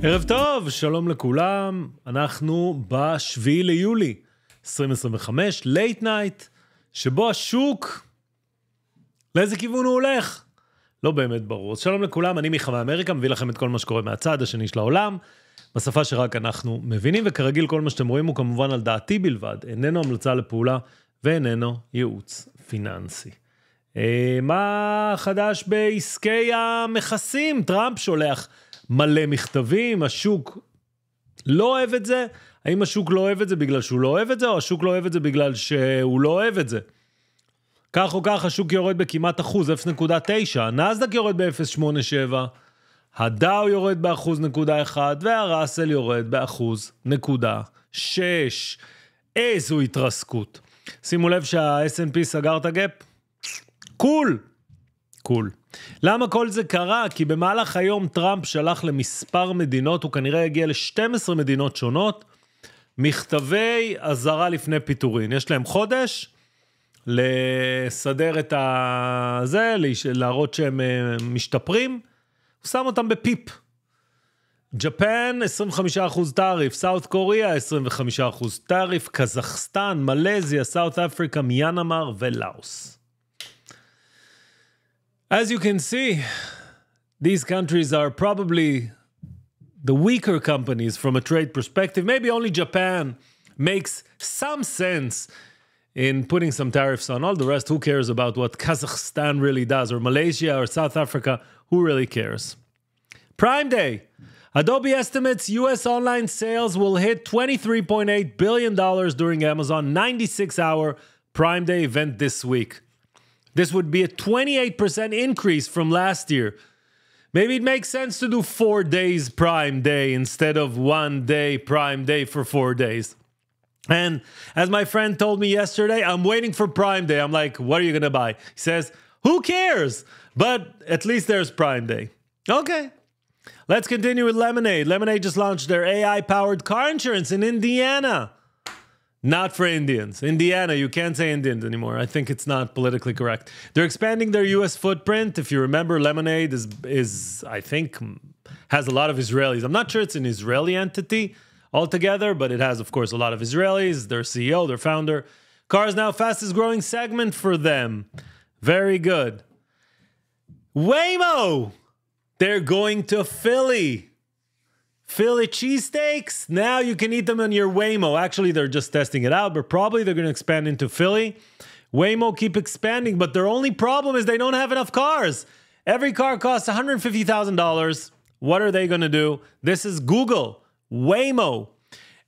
ערב טוב, שלום לכולם. אנחנו בשביעי ליולי 2025, לייט נייט, שבו השוק, לאיזה כיוון הוא הולך? לא באמת ברור. אז שלום לכולם, אני מיכה מאמריקה, מביא לכם את כל מה שקורה מהצד השני של העולם, בשפה שרק אנחנו מבינים, וכרגיל כל מה שאתם רואים הוא כמובן על דעתי בלבד, איננו המלצה לפעולה ואיננו ייעוץ פיננסי. מה חדש בעסקי המכסים? טראמפ שולח מלא מכתבים, השוק לא אוהב את זה. האם השוק לא אוהב את זה בגלל שהוא לא אוהב את זה, או השוק לא אוהב את זה בגלל שהוא לא אוהב את זה? כך או כך השוק יורד בכמעט 0.9, הנאסד"ק יורד ב-0.87, הדאו יורד ב1.1, והראסל יורד ב1.6. איזו התרסקות. שימו לב שה-S&P סגר את הגאפ. קול. למה כל זה קרה? כי במהלך היום טראמפ שלח למספר מדינות, הוא כנראה הגיע ל-12 מדינות שונות, מכתבי אזהרה לפני פיטורין. יש להם חודש לסדר את זה, להראות שהם משתפרים, הוא שם אותם בפיפ. ג'פן 25% טריף, סאוט קוריאה 25% טריף, קזחסטן, מלזיה, סאוט אפריקה, מיאנמר ולאוס. As you can see, these countries are probably the weaker companies from a trade perspective. Maybe only Japan makes some sense in putting some tariffs on. All the rest, who cares about what Kazakhstan really does, or Malaysia, or South Africa? Who really cares? Prime Day. Adobe estimates U.S. online sales will hit $23.8 billion during Amazon 96-hour Prime Day event this week. This would be a 28% increase from last year. Maybe it makes sense to do 4 days Prime Day instead of 1 day Prime Day for 4 days. And as my friend told me yesterday, I'm waiting for Prime Day. I'm like, what are you going to buy? He says, who cares? But at least there's Prime Day. Okay. Let's continue with Lemonade. Lemonade just launched their AI-powered car insurance in Indiana. Not for Indians. Indiana, you can't say Indians anymore. I think it's not politically correct. They're expanding their U.S. footprint. If you remember, Lemonade is I think, has a lot of Israelis. I'm not sure it's an Israeli entity altogether, but it has, of course, a lot of Israelis. Their CEO, their founder. Cars now fastest growing segment for them. Very good. Waymo! They're going to Philly. Philly cheesesteaks, now you can eat them on your Waymo. Actually, they're just testing it out, but probably they're going to expand into Philly. Waymo keep expanding, but their only problem is they don't have enough cars. Every car costs $150,000. What are they going to do? This is Google, Waymo.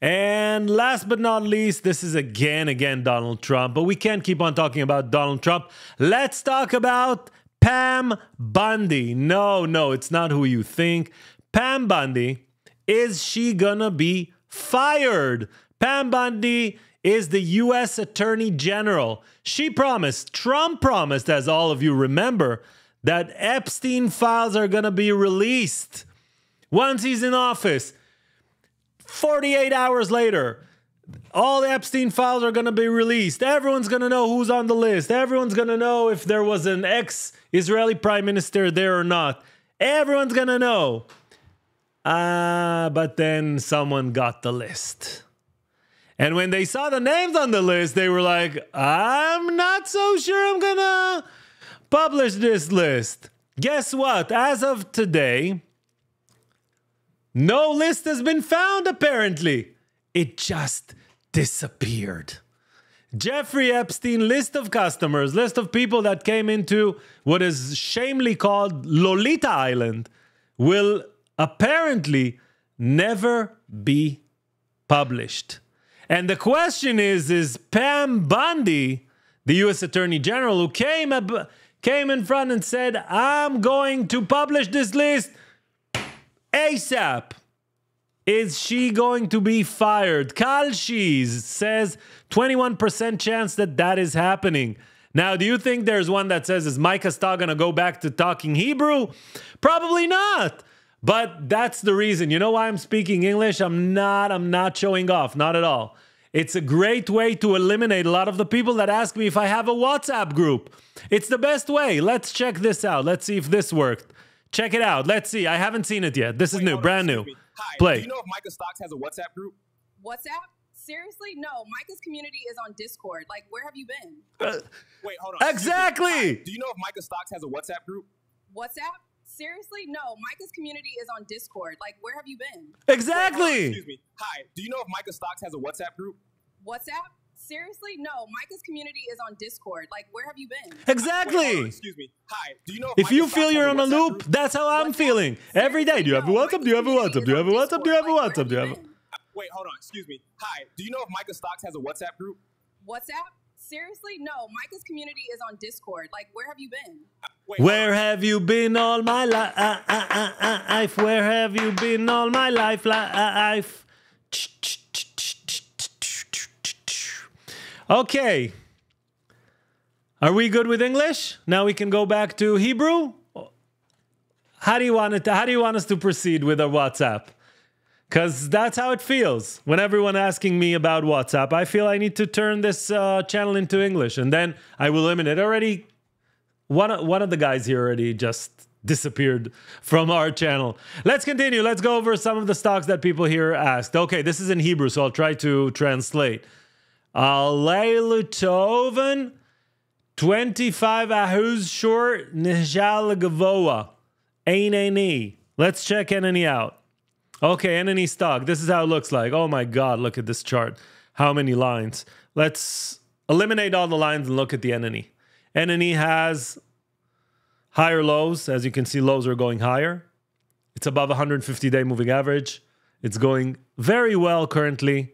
And last but not least, this is again Donald Trump, but we can't keep on talking about Donald Trump. Let's talk about Pam Bundy. No, it's not who you think. Pam Bundy, is she gonna be fired? Pam Bundy is the U.S. Attorney General. Trump promised, as all of you remember, that Epstein files are gonna be released once he's in office. 48 hours later, all the Epstein files are gonna be released. Everyone's gonna know who's on the list. Everyone's gonna know if there was an ex-Israeli prime minister there or not. Everyone's gonna know. But then someone got the list. And when they saw the names on the list, they were like, I'm not so sure I'm gonna publish this list. Guess what? As of today, no list has been found, apparently. It just disappeared. Jeffrey Epstein, list of customers, list of people that came into what is shamefully called Lolita Island, will apparently never be published. And the question is Pam Bundy, the U.S. Attorney General, who came in front and said, I'm going to publish this list ASAP. Is she going to be fired? Kalshis says 21% chance that is happening. Now, do you think there's one that says, is Miכה.סטוקס going to go back to talking Hebrew? Probably not. But that's the reason. You know why I'm speaking English? I'm not showing off. Not at all. It's a great way to eliminate a lot of the people that ask me if I have a WhatsApp group. It's the best way. Let's check this out. Let's see if this worked. Check it out. Let's see. I haven't seen it yet. This is new, brand new. Hi, Play. do you know if Miכה.Stokes has a WhatsApp group? WhatsApp? Seriously? No. Micah's community is on Discord. Like, where have you been? Wait, hold on. Exactly. Hi, do you know if Miכה.Stokes has a WhatsApp group? WhatsApp? Seriously? No. Micah's community is on Discord. Like, where have you been? Exactly. Wait, excuse me. Hi, do you know if Miכה.Stokes has a WhatsApp group? WhatsApp? Seriously? No. Micah's community is on Discord. Like, where have you been? Exactly. Wait, hold on, excuse me. Hi, do you know If you Miכה.Stokes feel you're has on a WhatsApp loop, group? that's how I'm WhatsApp? feeling. Every day. Do you have a No, WhatsApp? Do you have a Micah's WhatsApp? Do you have a community WhatsApp? Do you have a is on WhatsApp? Do you have a... Discord. Like, where have you been? Wait, hold on, excuse me. Hi, do you know if Miכה.Stokes has a WhatsApp group? WhatsApp? Seriously? No. Micah's community is on Discord. Like, where have you been? Wait, Where have you been all my life? Where have you been all my life? Okay. Are we good with English? Now we can go back to Hebrew. How do you want us to proceed with our WhatsApp? Because that's how it feels. When everyone asking me about WhatsApp, I feel I need to turn this channel into English, and then I will eliminate. Already, one of the guys here already just disappeared from our channel. Let's continue. Let's go over some of the stocks that people here asked. Okay, this is in Hebrew, so I'll try to translate. Leilu Toven, 25% short, Nihjal Gavoa, Eineni. Let's check Eineni out. Okay, Eineni stock. This is how it looks like. Oh my God, look at this chart. How many lines? Let's eliminate all the lines and look at the Eineni. Eineni has higher lows. As you can see, lows are going higher. It's above 150-day moving average. It's going very well currently.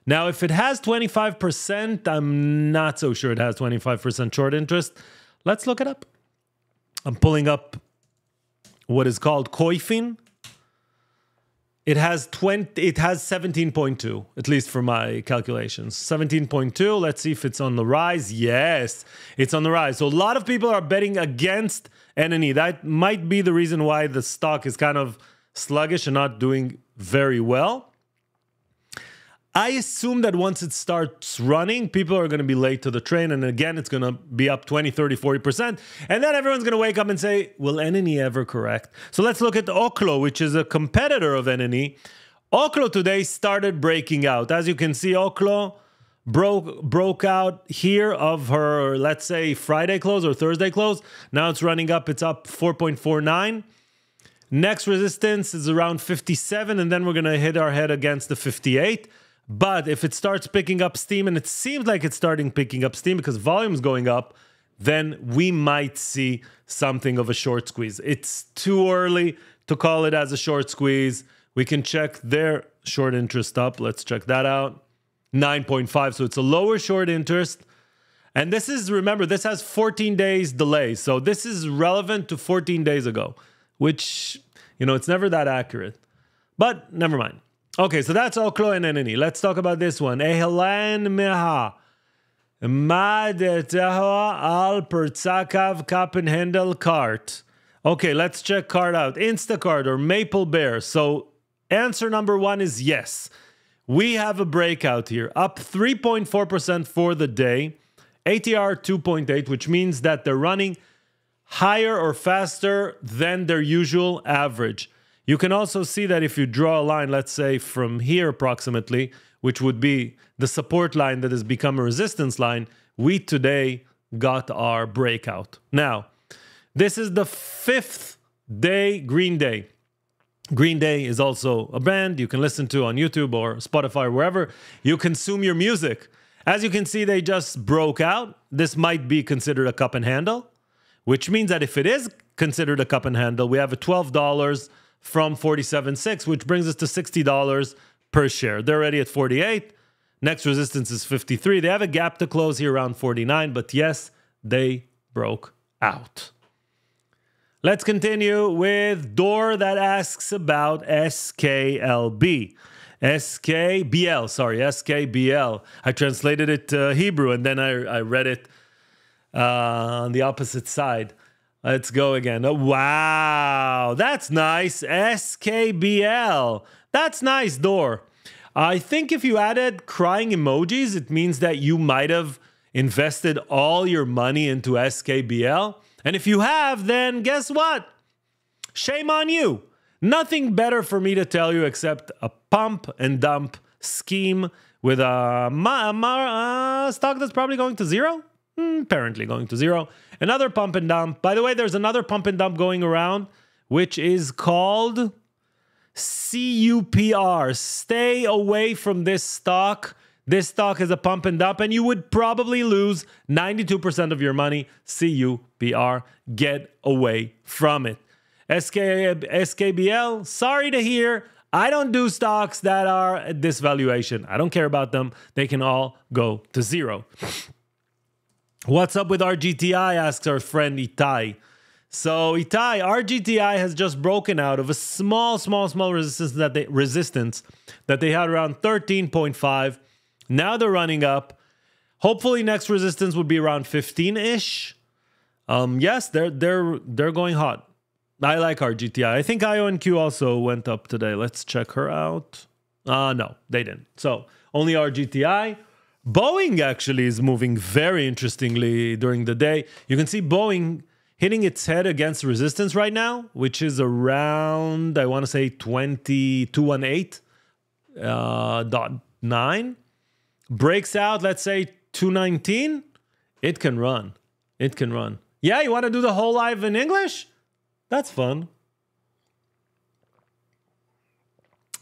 Now, if it has 25%, I'm not so sure it has 25% short interest. Let's look it up. I'm pulling up what is called Koifin. It has 17.2, at least for my calculations. 17.2. Let's see if it's on the rise. Yes, it's on the rise. So a lot of people are betting against Eineni. That might be the reason why the stock is kind of sluggish and not doing very well. I assume that once it starts running, people are going to be late to the train. And again, it's going to be up 20, 30, 40%. And then everyone's going to wake up and say, will Eineni ever correct? So let's look at Oklo, which is a competitor of Eineni. Oklo today started breaking out. As you can see, Oklo broke out here of her, let's say, Friday close or Thursday close. Now it's running up. It's up 4.49. Next resistance is around 57. And then we're going to hit our head against the 58. But if it starts picking up steam, and it seems like it's starting picking up steam because volume's going up, then we might see something of a short squeeze. It's too early to call it as a short squeeze. We can check their short interest up. Let's check that out. 9.5. So it's a lower short interest. And this is, remember, this has 14 days delay. So this is relevant to 14 days ago, which, it's never that accurate. But never mind. Okay, so that's Oklo and Eineni. Let's talk about this one. Ehelan meha. Madeteho al pertzakav kapen handle cart. Okay, let's check cart out. Instacart or Maple Bear. So answer number one is yes. We have a breakout here. Up 3.4% for the day. ATR 2.8, which means that they're running higher or faster than their usual average. You can also see that if you draw a line, let's say from here approximately, which would be the support line that has become a resistance line, we today got our breakout. Now, this is the 5th day, Green Day. Green Day is also a band you can listen to on YouTube or Spotify or wherever you consume your music. As you can see, they just broke out. This might be considered a cup and handle, which means that if it is considered a cup and handle, we have a $12 from 47.6, which brings us to $60 per share. They're already at 48. Next resistance is 53. They have a gap to close here around 49, but yes, they broke out. Let's continue with Dor that asks about SKLB. SKBL. I translated it to Hebrew and then I read it on the opposite side. Let's go again. Oh, wow, that's nice. SKBL. That's nice, Dor. I think if you added crying emojis, it means that you might have invested all your money into SKBL. And if you have, then guess what? Shame on you. Nothing better for me to tell you except a pump and dump scheme with a stock that's probably going to zero. Apparently going to zero. Another pump and dump. By the way, there's another pump and dump going around, which is called CUPR. Stay away from this stock. This stock is a pump and dump, and you would probably lose 92% of your money. CUPR. Get away from it. SKBL, sorry to hear. I don't do stocks that are at this valuation. I don't care about them. They can all go to zero. What's up with RGTI, asks our friend Itai. So Itai, RGTI has just broken out of a small resistance that they had around 13.5. Now they're running up. Hopefully next resistance would be around 15-ish. Yes, they're going hot. I like RGTI. I think IONQ also went up today. Let's check her out. No, they didn't. So only RGTI. Boeing actually is moving very interestingly during the day. You can see Boeing hitting its head against resistance right now, which is around, I want to say 218.9. Breaks out, let's say 219. It can run. It can run. Yeah, you want to do the whole live in English? That's fun.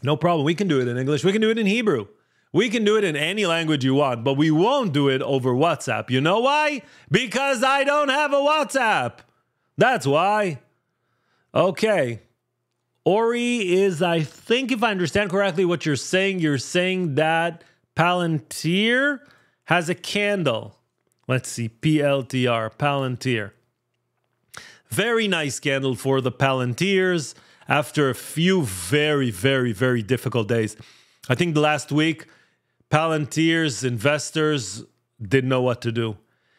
No problem. We can do it in English. We can do it in Hebrew. We can do it in any language you want, but we won't do it over WhatsApp. You know why? Because I don't have a WhatsApp. That's why. Okay. Ori is, I think if I understand correctly what you're saying that Palantir has a candle. Let's see. PLTR. Palantir. Very nice candle for the Palantirs after a few very, very, very difficult days. I think the last week, Palantir's investors didn't know what to do.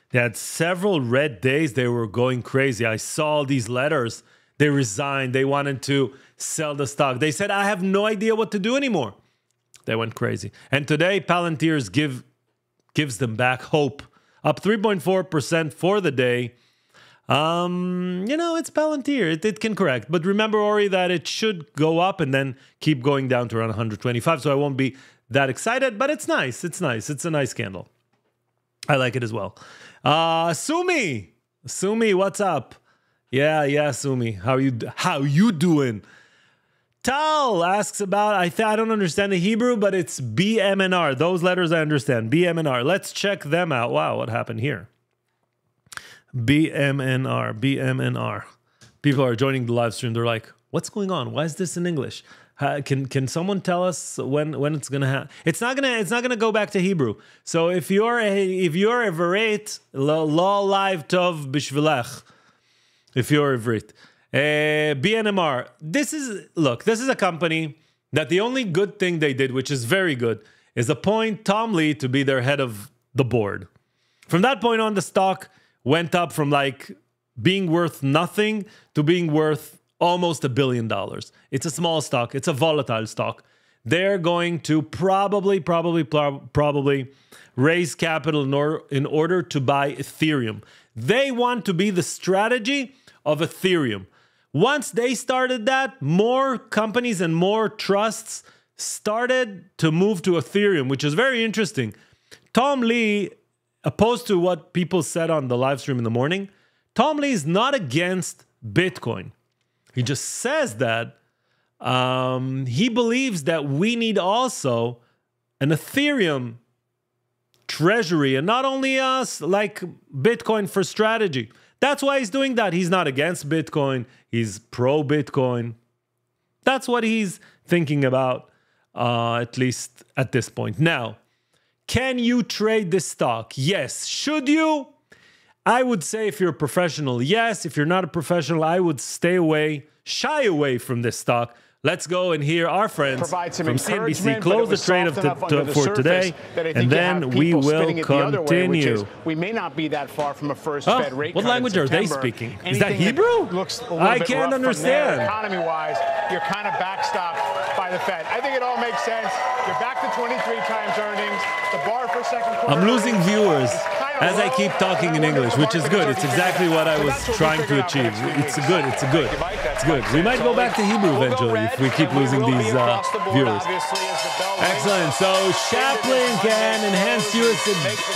They had several red days. They were going crazy. I saw these letters. They resigned. They wanted to sell the stock. They said, I have no idea what to do anymore. They went crazy. And today, Palantir's gives them back hope. Up 3.4% for the day. It's Palantir. It can correct. But remember, Ori, that it should go up and then keep going down to around 125. So I won't be that excited, but it's nice. It's nice. It's a nice candle. I like it as well. Sumi, what's up? Yeah, Sumi. How you doing? Tal asks about, I don't understand the Hebrew, but it's BMNR. Those letters I understand. BMNR. Let's check them out. Wow, what happened here? BMNR. People are joining the live stream. They're like, what's going on? Why is this in English? Can someone tell us when it's gonna happen? It's not gonna go back to Hebrew. So if you're a Vereit, lo live tov bishvilech. If you're a Vereit, BNMR. This is a company that the only good thing they did, which is very good, is appoint Tom Lee to be their head of the board. From that point on, the stock went up from being worth nothing to being worth almost $1 billion. It's a small stock. It's a volatile stock. They're going to probably raise capital in order to buy Ethereum. They want to be the strategy of Ethereum. Once they started that, more companies and more trusts started to move to Ethereum, which is very interesting. Tom Lee, opposed to what people said on the live stream in the morning, Tom Lee is not against Bitcoin. He just says that he believes that we need also an Ethereum treasury, and not only us, like Bitcoin for strategy. That's why he's doing that. He's not against Bitcoin. He's pro-Bitcoin. That's what he's thinking about, at least at this point. Now, can you trade this stock? Yes. Should you? I would say if you're a professional, yes. If you're not a professional, I would shy away from this stock. Let's go and hear our friends from CNBC close the trade for today, and then we will continue. We may not be that far from a first Fed rate cut. What language are they speaking? Is that Hebrew? I can't understand. Economy-wise, you're kind of backstopped by the Fed. I think it all makes sense. You're back to 23 times earnings. The bar for second quarter. I'm losing viewers as I keep talking in English, which is good. It's exactly what I was trying to achieve. It's good. It's good. We might go back to Hebrew eventually if we keep losing these viewers. Excellent. So Chaplin can enhance U.S.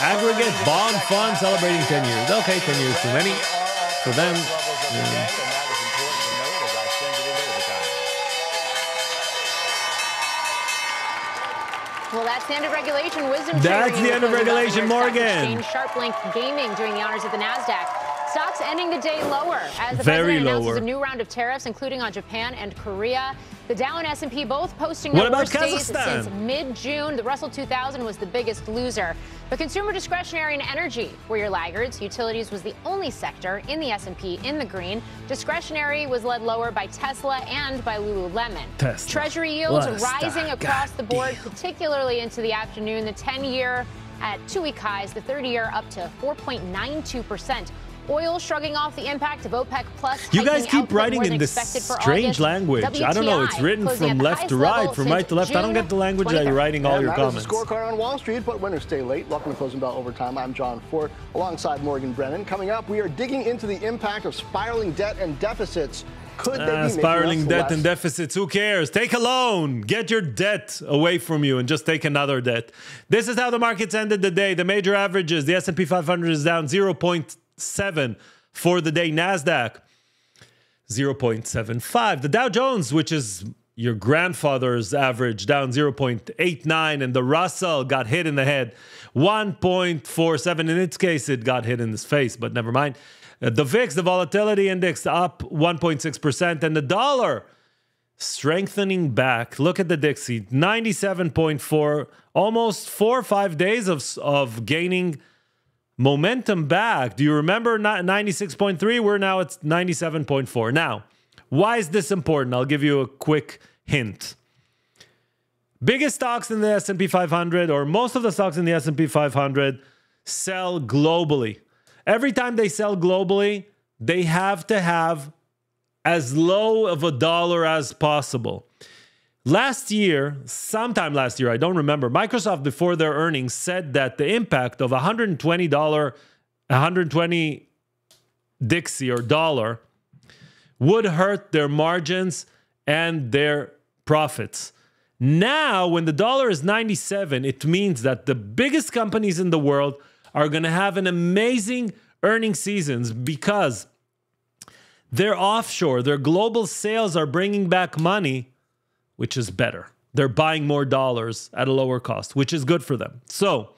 aggregate bond fund celebrating 10 years. Okay, 10 years too many for them. Well, that's the end of regulation. Wisdom That's the end of regulation, Morgan. Sharp-Link Gaming doing the honors at the NASDAQ. Stocks ending the day lower as the president announces a new round of tariffs, including on Japan and Korea. The Dow and S&P both posting their worst days since mid-June. The Russell 2000 was the biggest loser. But consumer discretionary and energy were your laggards. Utilities was the only sector in the S&P in the green. Discretionary was led lower by Tesla and by Lululemon. Treasury yields rising across the board, particularly into the afternoon. The 10-year at 2-week highs, the 30-year up to 4.92%. Oil shrugging off the impact of OPEC Plus. You guys keep writing in this strange language. I don't know. It's written from left to right, from right to left. I don't get the language that you're writing all your comments. Scorecard on Wall Street, but winners stay late. Welcome to Closing Bell Overtime. I'm John Fort, alongside Morgan Brennan. Coming up, we are digging into the impact of spiraling debt and deficits. Could they be spiraling debt and deficits? Who cares? Take a loan. Get your debt away from you and just take another debt. This is how the markets ended the day. The major averages: the S&P 500 is down 0.7 for the day. NASDAQ 0.75. The Dow Jones, which is your grandfather's average, down 0.89, and the Russell got hit in the head 1.47. In its case, it got hit in his face, but never mind. The VIX, the volatility index, up 1.6%, and the dollar strengthening back. Look at the Dixie, 97.4, almost 4 or 5 days of gaining momentum back. Do you remember 96.3? We're now at 97.4. Now, why is this important? I'll give you a quick hint. Biggest stocks in the S&P 500, or most of the stocks in the S&P 500, sell globally. Every time they sell globally, they have to have as low of a dollar as possible. Last year, sometime last year, I don't remember, Microsoft, before their earnings, said that the impact of $120 Dixie or dollar would hurt their margins and their profits. Now, when the dollar is 97, it means that the biggest companies in the world are going to have an amazing earning seasons because they're offshore. Their global sales are bringing back money, which is better. They're buying more dollars at a lower cost, which is good for them. So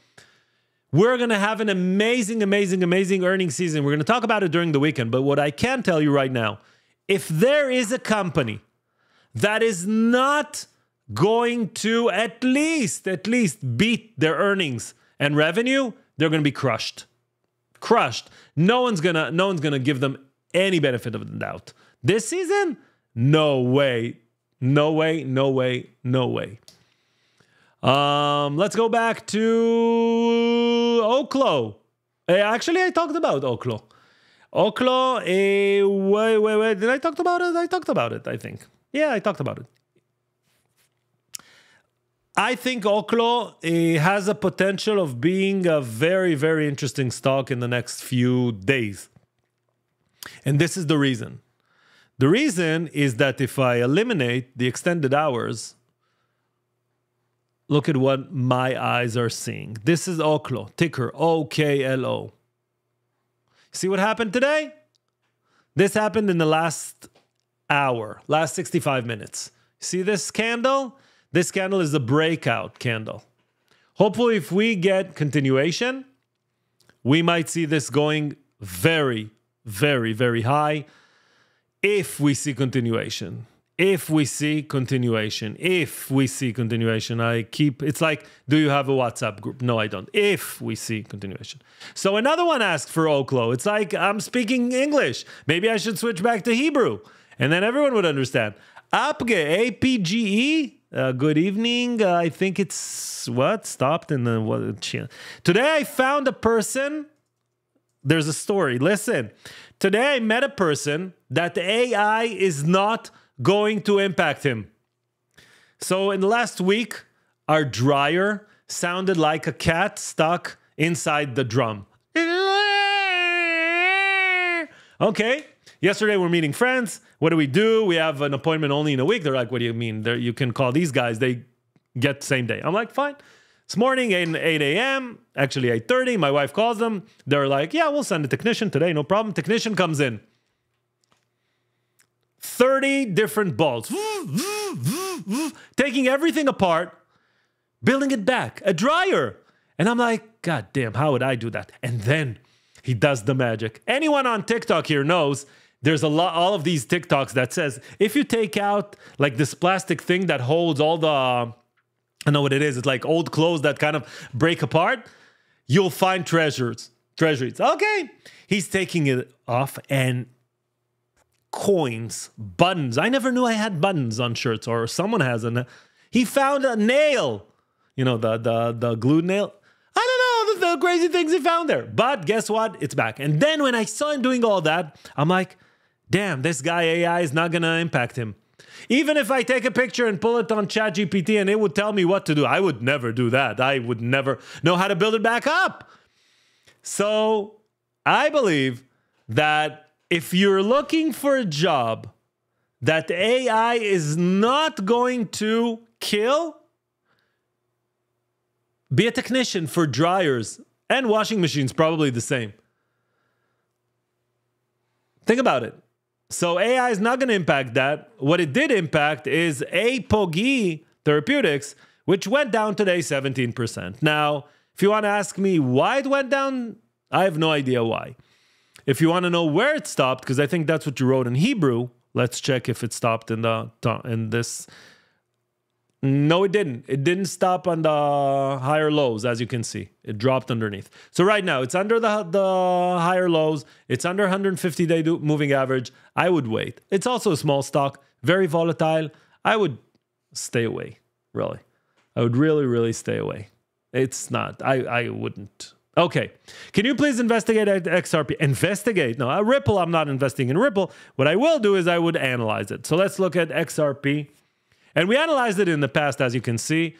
we're going to have an amazing earning season. We're going to talk about it during the weekend. But what I can tell you right now, if there is a company that is not going to at least beat their earnings and revenue, they're going to be crushed. No one's gonna give them any benefit of the doubt. This season, no way. Let's go back to Oklo. Actually, I talked about Oklo. Wait. Did I talk about it? I talked about it, I think. Yeah, I talked about it. I think Oklo has a potential of being a very, very interesting stock in the next few days. And this is the reason. The reason is that if I eliminate the extended hours, look at what my eyes are seeing. This is Oklo, ticker OKLO. See what happened today? This happened in the last hour, last 65 minutes. See this candle? This candle is a breakout candle. Hopefully, if we get continuation, we might see this going very, very, very high. If we see continuation, it's like, do you have a WhatsApp group? No, I don't. If we see continuation. So another one asked for Oklo. It's like, I'm speaking English. Maybe I should switch back to Hebrew. And then everyone would understand. APGE, A-P-G-E. Good evening. I think it's stopped in the Today I found a person. There's a story. Listen. Today I met a person that the AI is not going to impact him. So in the last week, our dryer sounded like a cat stuck inside the drum. Okay. Yesterday, we're meeting friends. What do? We have an appointment only in a week. They're like, what do you mean? You can call these guys. They get same day. I'm like, fine. This morning, 8 a.m., actually 8:30, my wife calls them. They're like, yeah, we'll send a technician today. No problem. Technician comes in. 30 different bolts. Taking everything apart, building it back. A dryer. And I'm like, God damn, how would I do that? And then he does the magic. Anyone on TikTok here knows there's all of these TikToks that says, if you take out like this plastic thing that holds all the, I know what it is. It's like old clothes that kind of break apart. You'll find treasures. Okay. He's taking it off and coins, buttons. I never knew I had buttons on shirts, or someone has he found a nail. You know, the glued nail. I don't know the crazy things he found there. But guess what? It's back. And then when I saw him doing all that, I'm like, damn, this guy AI is not going to impact him. Even if I take a picture and pull it on ChatGPT and it would tell me what to do, I would never do that. I would never know how to build it back up. So I believe that if you're looking for a job that AI is not going to kill, be a technician for dryers and washing machines, probably the same. Think about it. So AI is not going to impact that. What it did impact is Apogee Therapeutics, which went down today 17%. Now, if you want to ask me why it went down, I have no idea why. If you want to know where it stopped, because I think that's what you wrote in Hebrew, let's check if it stopped in this. No, it didn't. It didn't stop on the higher lows, as you can see. It dropped underneath. So right now, it's under the higher lows. It's under 150-day moving average. I would wait. It's also a small stock, very volatile. I would stay away, really. I would really, really stay away. It's not. I wouldn't. Okay. Can you please investigate XRP? Investigate? No, Ripple, I'm not investing in Ripple. What I will do is I would analyze it. So let's look at XRP. And we analyzed it in the past, as you can see.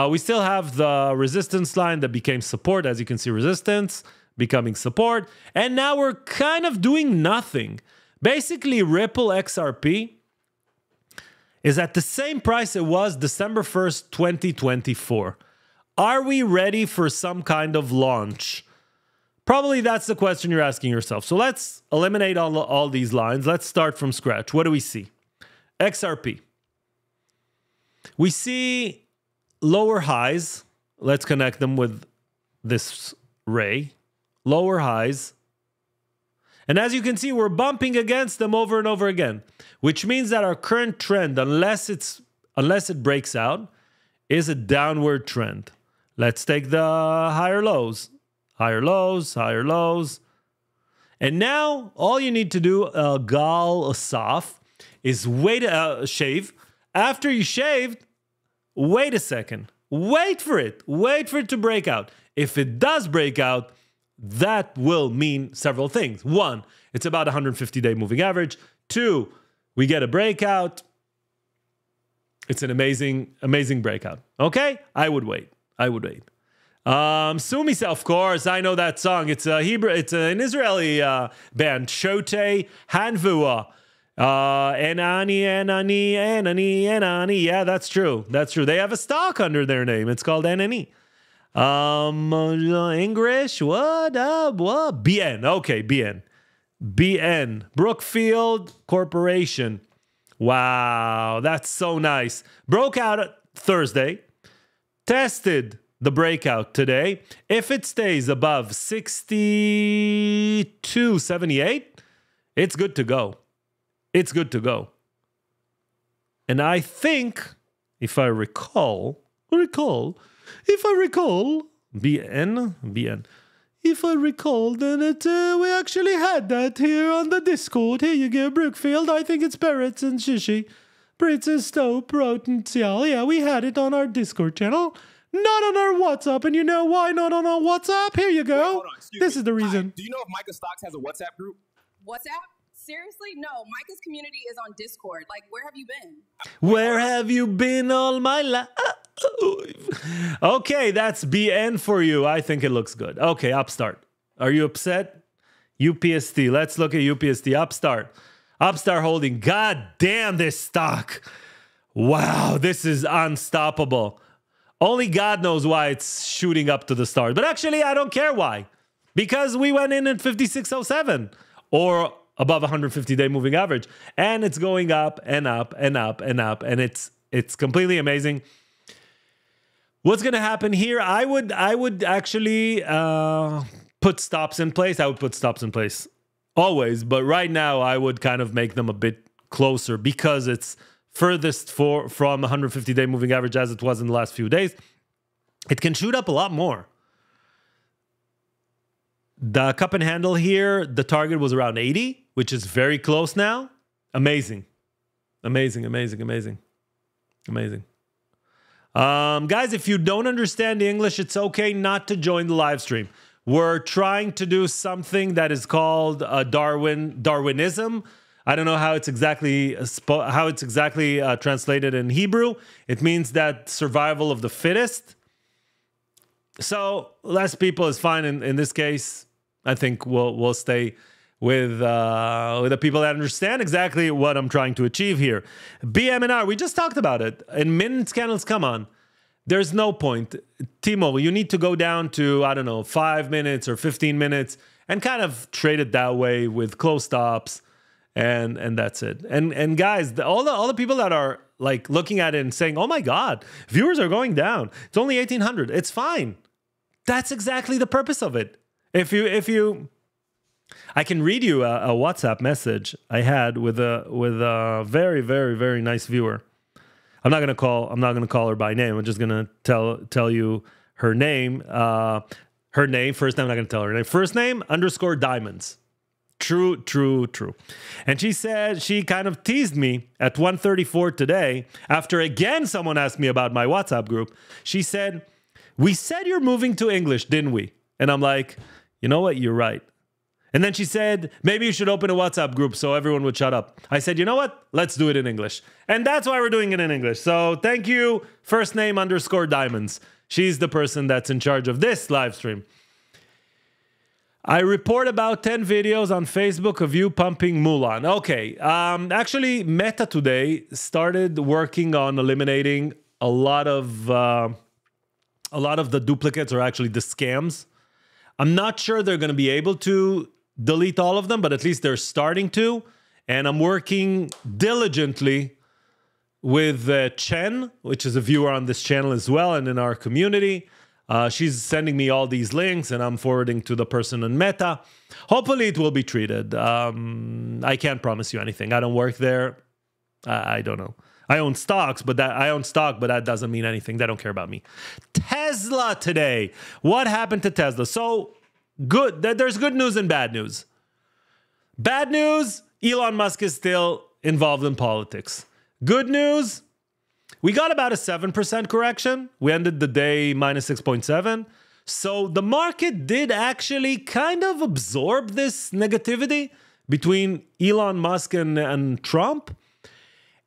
We still have the resistance line that became support. As you can see, resistance becoming support. And now we're kind of doing nothing. Basically, Ripple XRP is at the same price it was December 1st, 2024. Are we ready for some kind of launch? Probably that's the question you're asking yourself. So let's eliminate all these lines. Let's start from scratch. What do we see? XRP. We see lower highs. Let's connect them with this ray. Lower highs. And as you can see, we're bumping against them over and over again, which means that our current trend, unless it breaks out, is a downward trend. Let's take the higher lows. Higher lows, higher lows. And now all you need to do, gal asaf, is shave. After you shaved, wait a second. Wait for it. Wait for it to break out. If it does break out, that will mean several things. One, it's about 150-day moving average. Two, we get a breakout. It's an amazing, amazing breakout. Okay? I would wait. I would wait. Sumisa, of course. I know that song. It's a Hebrew. It's an Israeli band. Shote Hanvua. Enani. Yeah, that's true. That's true. They have a stock under their name. It's called Enani. English. What up? What? BN. Okay, BN. BN. Brookfield Corporation. Wow, that's so nice. Broke out Thursday. Tested the breakout today. If it stays above 62.78, it's good to go. It's good to go. And I think, if I recall, BN, if I recall, then we actually had that here on the Discord. Here you go, Brookfield. I think it's Parrots and Shishi. Brits and Stowe, Potential. Yeah, we had it on our Discord channel. Not on our WhatsApp. And you know why not on our WhatsApp? Here you go. Wait, hold on, this me. is the reason. Hi, do you know if Miכה.Stocks has a WhatsApp group? WhatsApp? Seriously? No. Micha's community is on Discord. Like, where have you been? Where have you been all my life? Okay, that's BN for you. I think it looks good. Okay, Upstart. Are you upset? UPST. Let's look at UPST. Upstart holding. God damn this stock. Wow, this is unstoppable. Only God knows why it's shooting up to the stars. But actually, I don't care why. Because we went in at 56.07 or above 150-day moving average. And it's going up and up and up and up. And it's completely amazing. What's going to happen here? I would actually put stops in place. I would put stops in place always. But right now, I would kind of make them a bit closer because it's furthest from the 150-day moving average as it was in the last few days. It can shoot up a lot more. The cup and handle here, the target was around 80, which is very close now. Amazing. Amazing, amazing, amazing. Amazing. Guys, if you don't understand the English, it's okay not to join the live stream. We're trying to do something that is called Darwinism. I don't know how it's exactly translated in Hebrew. It means that survival of the fittest. So less people is fine in this case. I think we'll stay with the people that understand exactly what I'm trying to achieve here. BM&R, we just talked about it. In minutes candles, come on. There's no point. Timo, you need to go down to, I don't know, 5 minutes or 15 minutes and kind of trade it that way with close stops. And that's it. And guys, all the people that are like looking at it and saying, "Oh my God, viewers are going down. It's only 1,800. It's fine." That's exactly the purpose of it. If you, I can read you a WhatsApp message I had with a very, very, very nice viewer. I'm not gonna call her by name. I'm just gonna tell you her name. Her name. First name. I'm not gonna tell her name. First name _diamonds. True. And she said, she kind of teased me at 1:34 today after again someone asked me about my WhatsApp group. She said, "We said you're moving to English, didn't we?" And I'm like, you know what? You're right. And then she said, maybe you should open a WhatsApp group so everyone would shut up. I said, you know what? Let's do it in English. And that's why we're doing it in English. So thank you, first name _diamonds. She's the person that's in charge of this live stream. I report about 10 videos on Facebook of you pumping Mulan. Okay, actually, Meta today started working on eliminating a lot of the duplicates or actually the scams. I'm not sure they're going to be able to delete all of them, but at least they're starting to. And I'm working diligently with Chen, which is a viewer on this channel as well and in our community. She's sending me all these links and I'm forwarding to the person in Meta. Hopefully it will be treated. I can't promise you anything. I don't work there. I don't know. I own stocks, but that doesn't mean anything. They don't care about me. Tesla today. What happened to Tesla? So good. There's good news and bad news. Bad news, Elon Musk is still involved in politics. Good news, we got about a 7% correction. We ended the day minus 6.7. So the market did actually kind of absorb this negativity between Elon Musk and Trump.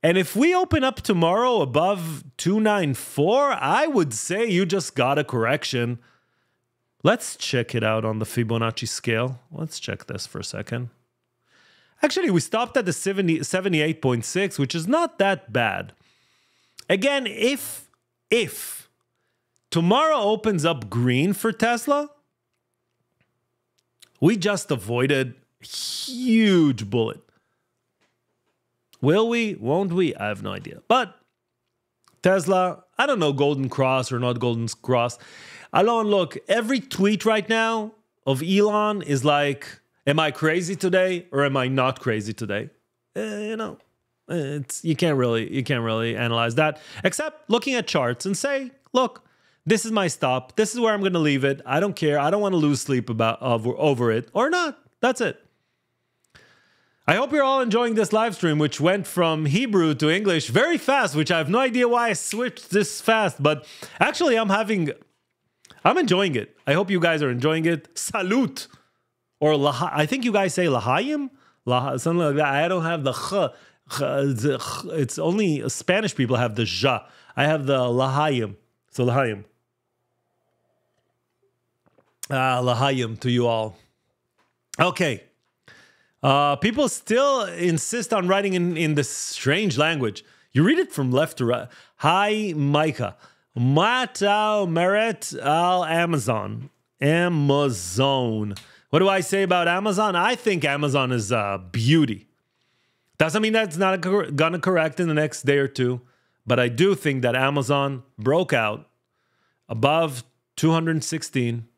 And if we open up tomorrow above 294, I would say you just got a correction. Let's check it out on the Fibonacci scale. Let's check this for a second. Actually, we stopped at the 78.6, which is not that bad. Again, if tomorrow opens up green for Tesla, we just avoided a huge bullet. Will we? Won't we? I have no idea. But Tesla, I don't know, golden cross or not golden cross. Alon, look, every tweet right now of Elon is like, am I crazy today or am I not crazy today? You can't really analyze that except looking at charts and say, look, this is my stop. This is where I'm going to leave it. I don't care. I don't want to lose sleep over it or not. That's it. I hope you're all enjoying this live stream, which went from Hebrew to English very fast, which I have no idea why I switched this fast, but actually I'm enjoying it. I hope you guys are enjoying it. Salute. Or I think you guys say lahayim? Something like that. I don't have the ch. It's only Spanish people have the ja. I have the lahayim. So lahayim. Lahayim to you all. Okay. People still insist on writing in this strange language. You read it from left to right. Hi, Micah. Matao Merit al Amazon. Amazon. What do I say about Amazon? I think Amazon is beauty. Doesn't mean that it's not going to correct in the next day or two. But I do think that Amazon broke out above 216.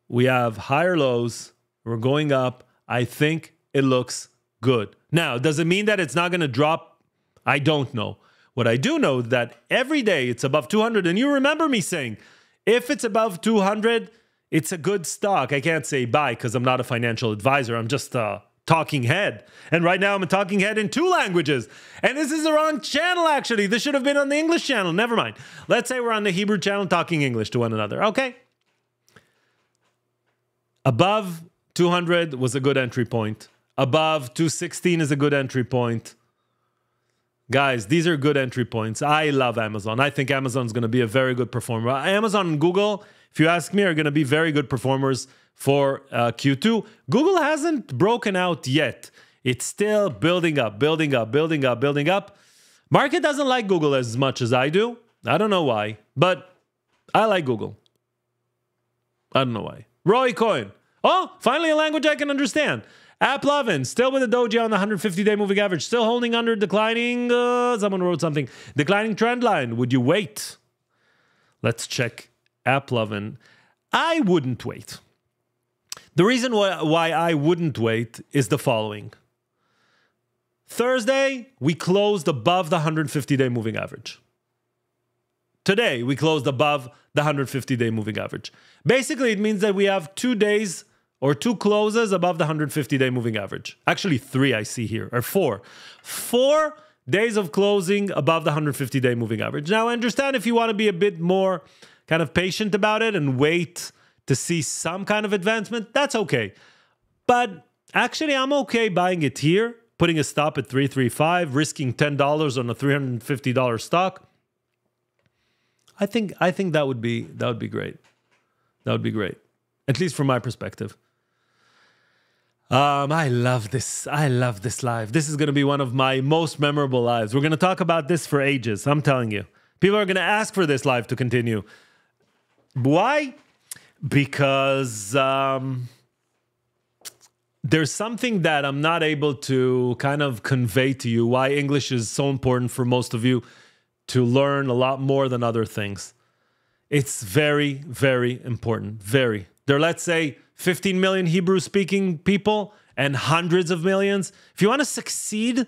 We have higher lows. We're going up. I think it looks good. Now, does it mean that it's not going to drop? I don't know. What I do know is that every day it's above 200. And you remember me saying, if it's above 200, it's a good stock. I can't say buy because I'm not a financial advisor. I'm just a talking head. And right now I'm a talking head in 2 languages. And this is the wrong channel, actually. This should have been on the English channel. Never mind. Let's say we're on the Hebrew channel talking English to one another. Okay. Above 200 was a good entry point. Above 216 is a good entry point. Guys, these are good entry points. I love Amazon. I think Amazon's going to be a very good performer. Amazon and Google, if you ask me, are going to be very good performers for Q2. Google hasn't broken out yet. It's still building up, building up, building up, building up. Market doesn't like Google as much as I do. I don't know why, but I like Google. I don't know why. Roy Cohen. Oh, finally a language I can understand. AppLovin, still with a doji on the 150-day moving average. Still holding under declining, someone wrote something. Declining trend line. Would you wait? Let's check AppLovin. I wouldn't wait. The reason why I wouldn't wait is the following. Thursday, we closed above the 150-day moving average. Today, we closed above the 150-day moving average. Basically, it means that we have 2 days or 2 closes above the 150-day moving average. Actually, 3 I see here, or 4. 4 days of closing above the 150-day moving average. Now, I understand if you want to be a bit more kind of patient about it and wait to see some kind of advancement, that's okay. But actually, I'm okay buying it here, putting a stop at 335, risking $10 on a $350 stock. I think that would be great. That would be great, at least from my perspective. I love this. I love this live. This is going to be one of my most memorable lives. We're going to talk about this for ages. I'm telling you. People are going to ask for this live to continue. Why? Because there's something that I'm not able to kind of convey to you, why English is so important for most of you to learn a lot more than other things. It's very, very important. Very. There are, let's say, 15 million Hebrew-speaking people and hundreds of millions. If you want to succeed,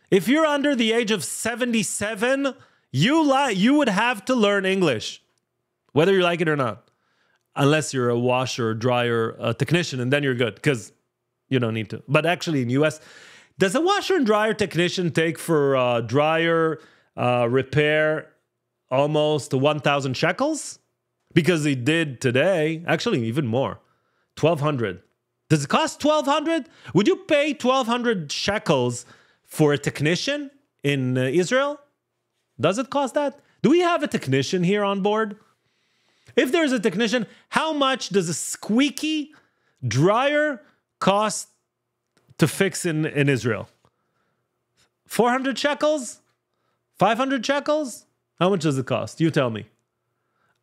if you're under the age of 77, you would have to learn English, whether you like it or not, unless you're a washer or dryer technician, and then you're good because you don't need to. But actually, in the U.S., does a washer and dryer technician take for dryer repair almost 1,000 shekels? Because he did today, actually even more, 1,200. Does it cost 1,200? Would you pay 1,200 shekels for a technician in Israel? Does it cost that? Do we have a technician here on board? If there's a technician, how much does a squeaky dryer cost to fix in Israel? 400 shekels? 500 shekels? How much does it cost? You tell me.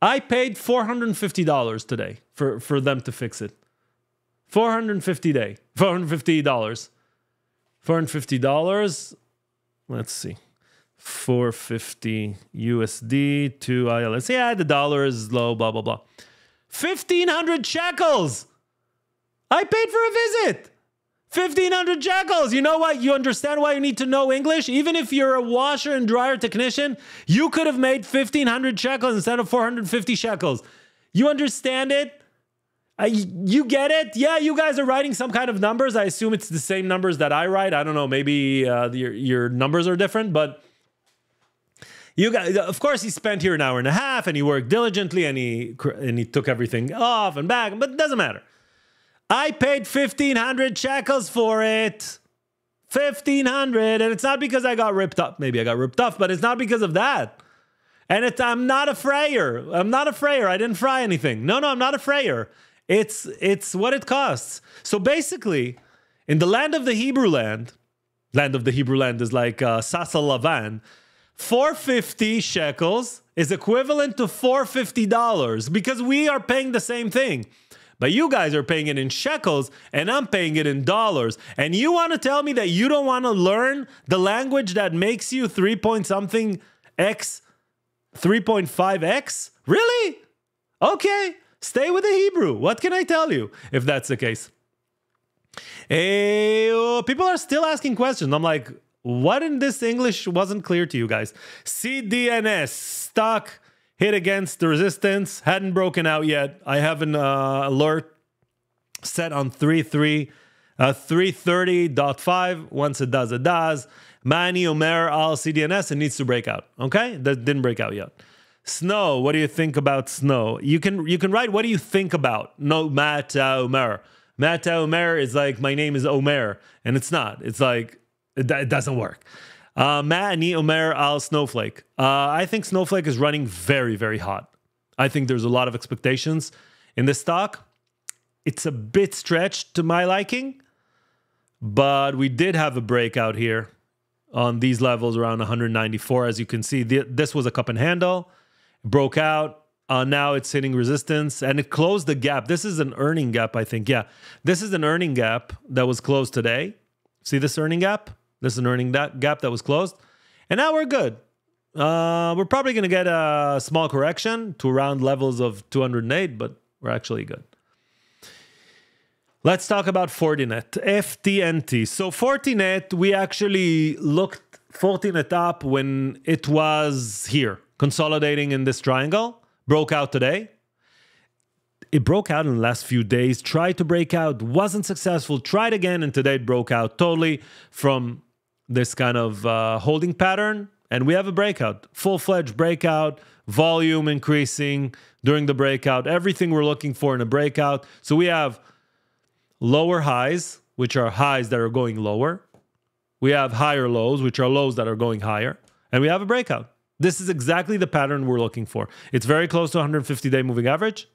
I paid $450 today for them to fix it. $450. $450. Let's see. 450 USD to ILS. Yeah, the dollar is low, blah, blah, blah. 1,500 shekels. I paid for a visit. 1,500 shekels. You know what? You understand why you need to know English? Even if you're a washer and dryer technician, you could have made 1,500 shekels instead of 450 shekels. You understand it? You get it? Yeah, you guys are writing some kind of numbers. I assume it's the same numbers that I write. I don't know. Maybe your numbers are different, but you guys, of course, he spent here an hour and a half, and he worked diligently, and he took everything off and back, but it doesn't matter. I paid 1,500 shekels for it. 1,500, and it's not because I got ripped off. Maybe I got ripped off, but it's not because of that. And I'm not a frayer. I'm not a frayer. I didn't fry anything. No, I'm not a frayer. It's what it costs. So basically, in the land of the Hebrew land is like Sasa Lavan, 450 shekels is equivalent to $450 because we are paying the same thing. But you guys are paying it in shekels and I'm paying it in dollars. And you want to tell me that you don't want to learn the language that makes you 3.something x, 3.5x? Really? Okay, stay with the Hebrew. What can I tell you if that's the case? People are still asking questions. I'm like, what in this English wasn't clear to you guys? CDNS, stock hit against the resistance, hadn't broken out yet. I have an alert set on 330.5. Once it does, it does. Mani Omer al CDNS, it needs to break out. Okay? That didn't break out yet. Snow, what do you think about snow? You can write, what do you think about? No, Mata Omer. Mata Omer is like, my name is Omer. And it's not. It's like, it doesn't work. Ma'ani Omer al Snowflake. I think Snowflake is running very, very hot. I think there's a lot of expectations in this stock. It's a bit stretched to my liking, but we did have a breakout here on these levels around 194. As you can see, this was a cup and handle. Broke out. Now it's hitting resistance, and it closed the gap. This is an earning gap, I think. Yeah, this is an earning gap that was closed today. See this earning gap? This is an earning gap that was closed. And now we're good. We're probably going to get a small correction to around levels of 208, but we're actually good. Let's talk about Fortinet, FTNT. So Fortinet, we actually looked Fortinet up when it was here, consolidating in this triangle. Broke out today. It broke out in the last few days, tried to break out, wasn't successful, tried again, and today it broke out totally from this kind of holding pattern. And we have a breakout, full-fledged breakout, volume increasing during the breakout, everything we're looking for in a breakout. So we have lower highs, which are highs that are going lower. We have higher lows, which are lows that are going higher. And we have a breakout. This is exactly the pattern we're looking for. It's very close to 150-day moving average.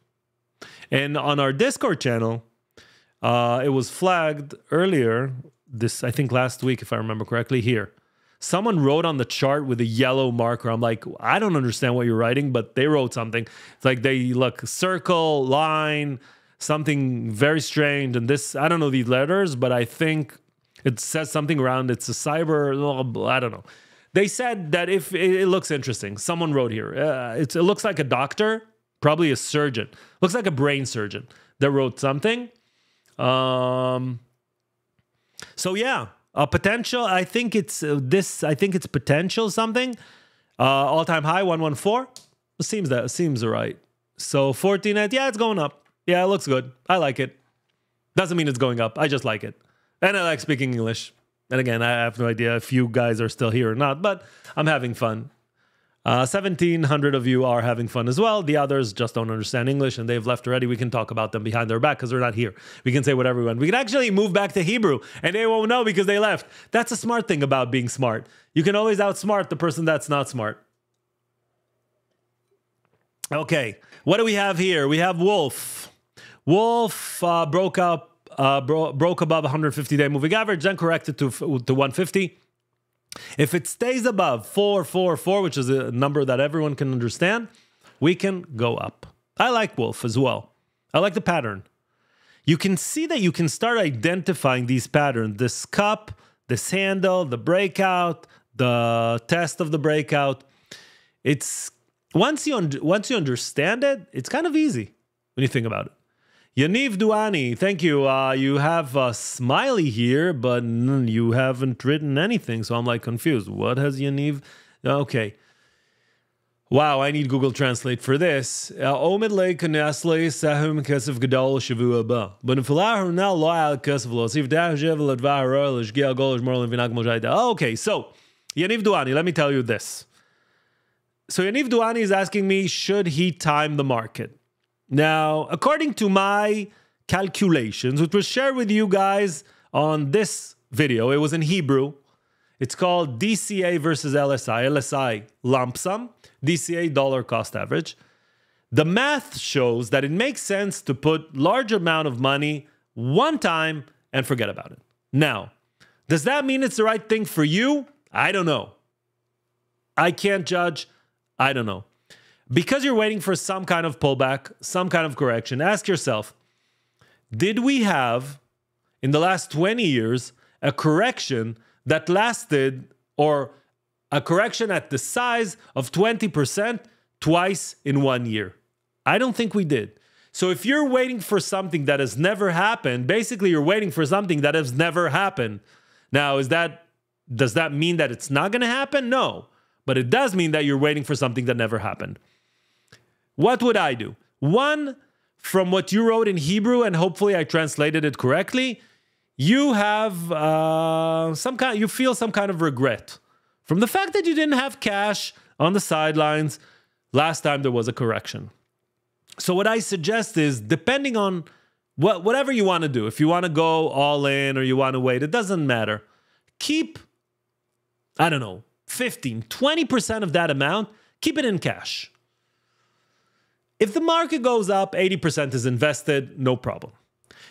And on our Discord channel, it was flagged earlier, I think last week, if I remember correctly, here. Someone wrote on the chart with a yellow marker. I'm like, I don't understand what you're writing, but they wrote something. It's like they look circle, line, something very strange. And this, I don't know these letters, but I think it says something around, it's a cyber, I don't know. They said that if it looks interesting, someone wrote here, it looks like a doctor, probably a surgeon. Looks like a brain surgeon that wrote something. So yeah, a potential. I think it's I think it's potential something. All-time high 114. Seems right. So Fortinet, yeah, it's going up. Yeah, it looks good. I like it. Doesn't mean it's going up. I just like it, and I like speaking English. And again, I have no idea if you guys are still here or not, but I'm having fun. 1,700 of you are having fun as well. The others just don't understand English and they've left already. We can talk about them behind their back because they're not here. We can say whatever we want. We can actually move back to Hebrew and they won't know because they left. That's a smart thing about being smart. You can always outsmart the person that's not smart. Okay, what do we have here? We have Wolf. Wolf broke above 150-day moving average, then corrected to 150. If it stays above 444, which is a number that everyone can understand, we can go up. I like Wolf as well. I like the pattern. You can see that you can start identifying these patterns. This cup, this handle, the breakout, the test of the breakout. It's once you understand it, it's kind of easy when you think about it. Yaniv Duani, thank you. You have a smiley here, but you haven't written anything, so I'm like confused. What has Yaniv? Okay. Wow, I need Google Translate for this. Omid le kanasle sahum kesef gadol shavu haba. B'nefilahur now lo al kesef lo. Sif da'jev l'dvahar l'shgia gol l'shmor l'vinag mojayda. Okay, so Yaniv Duani, let me tell you this. So Yaniv Duani is asking me, should he time the market? Now, according to my calculations, which was shared with you guys on this video, it was in Hebrew. It's called DCA versus LSI. LSI lump sum, DCA dollar cost average. the math shows that it makes sense to put large amount of money one time and forget about it. Now, does that mean it's the right thing for you? I don't know. I can't judge. I don't know. Because you're waiting for some kind of pullback, some kind of correction, ask yourself, did we have, in the last 20 years, a correction that lasted, or a correction at the size of 20% twice in 1 year? I don't think we did. So if you're waiting for something that has never happened, basically you're waiting for something that has never happened. Now, does that mean that it's not going to happen? No. But it does mean that you're waiting for something that never happened. What would I do? One, from what you wrote in Hebrew, and hopefully I translated it correctly, you have you feel some kind of regret from the fact that you didn't have cash on the sidelines last time there was a correction. So what I suggest is, depending on whatever you want to do, if you want to go all in or you want to wait, it doesn't matter. Keep, 15, 20% of that amount, keep it in cash. If the market goes up, 80% is invested, no problem.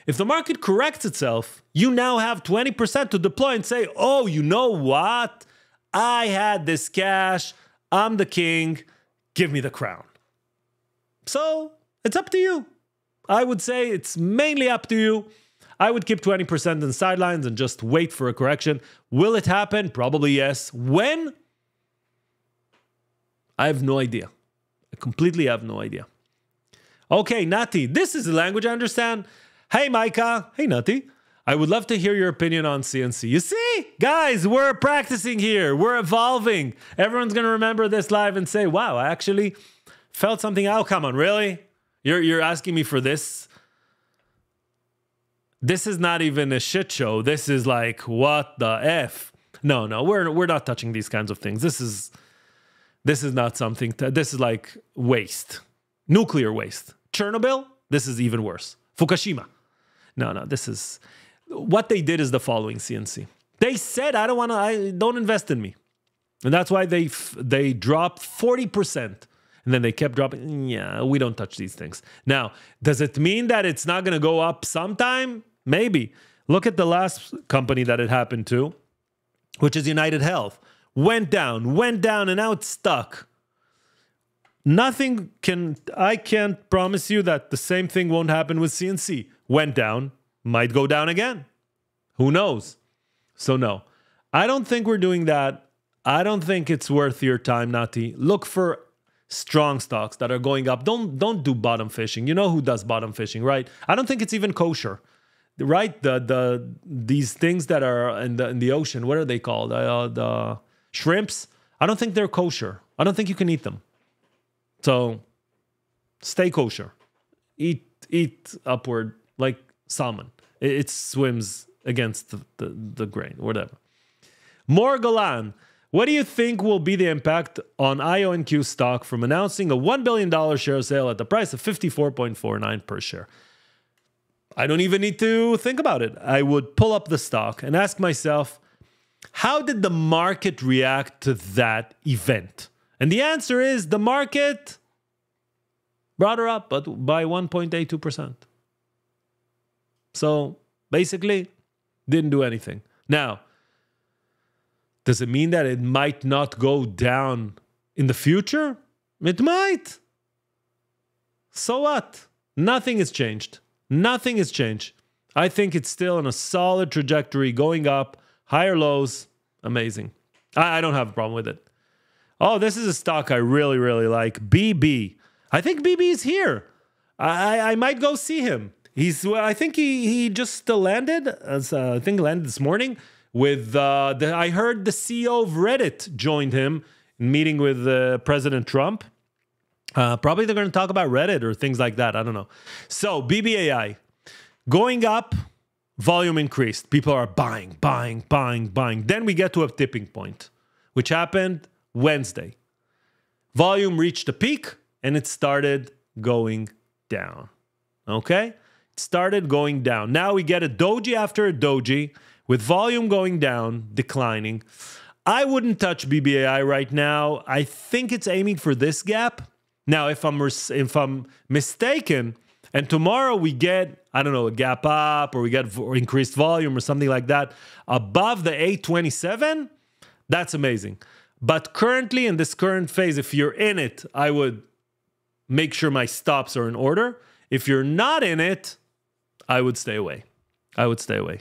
If the market corrects itself, you now have 20% to deploy and say, oh, you know what? I had this cash. I'm the king. Give me the crown. So it's up to you. I would say it's mainly up to you. I would keep 20% in the sidelines and just wait for a correction. Will it happen? Probably yes. When? I have no idea. I completely have no idea. Okay, Nati, this is the language I understand. Hey, Micah. Hey, Nati. I would love to hear your opinion on CNC. You see? Guys, we're practicing here. We're evolving. Everyone's going to remember this live and say, wow, I actually felt something out. Come on, really? You're asking me for this? This is not even a shit show. This is like, what the F? No, we're not touching these kinds of things. This is not something, this is like waste. Nuclear waste. Chernobyl, this is even worse. Fukushima. No, this is, what they did is the following, CNC. They said, don't invest in me. And that's why they dropped 40%. And then they kept dropping. Yeah, we don't touch these things. Now, does it mean that it's not going to go up sometime? Maybe. Look at the last company that it happened to, which is United Health. Went down, and now it's stuck. I can't promise you that the same thing won't happen with CNC. Went down, might go down again. Who knows? So no, I don't think we're doing that. I don't think it's worth your time, Nati. Look for strong stocks that are going up. Don't do bottom fishing. You know who does bottom fishing, right? I don't think it's even kosher, right? These things that are in the ocean, what are they called? The shrimps. I don't think they're kosher. I don't think you can eat them. So stay kosher. Eat upward like salmon. It swims against the grain, whatever. Morgalan, what do you think will be the impact on IONQ stock from announcing a $1 billion share sale at the price of $54.49 per share? I don't even need to think about it. I would pull up the stock and ask myself, how did the market react to that event? And the answer is the market brought her up by 1.82%. So basically, didn't do anything. Now, does it mean that it might not go down in the future? It might. So what? Nothing has changed. Nothing has changed. I think it's still on a solid trajectory, going up, higher lows. Amazing. I don't have a problem with it. Oh, this is a stock I really, really like. BB. I think BB is here. I might go see him. I think he just landed. I think landed this morning with I heard the CEO of Reddit joined him in meeting with President Trump. Probably they're going to talk about Reddit or things like that. I don't know. So BBAI going up, volume increased. People are buying. Then we get to a tipping point, which happened Wednesday. Volume reached a peak and it started going down. Okay? It started going down. Now we get a doji after a doji with volume going down, declining. I wouldn't touch BBAI right now. I think it's aiming for this gap. Now, if I'm mistaken, and tomorrow we get, I don't know, a gap up, or we get increased volume or something like that, above the 827, that's amazing. But currently, in this current phase, if you're in it, I would make sure my stops are in order. If you're not in it, I would stay away. I would stay away.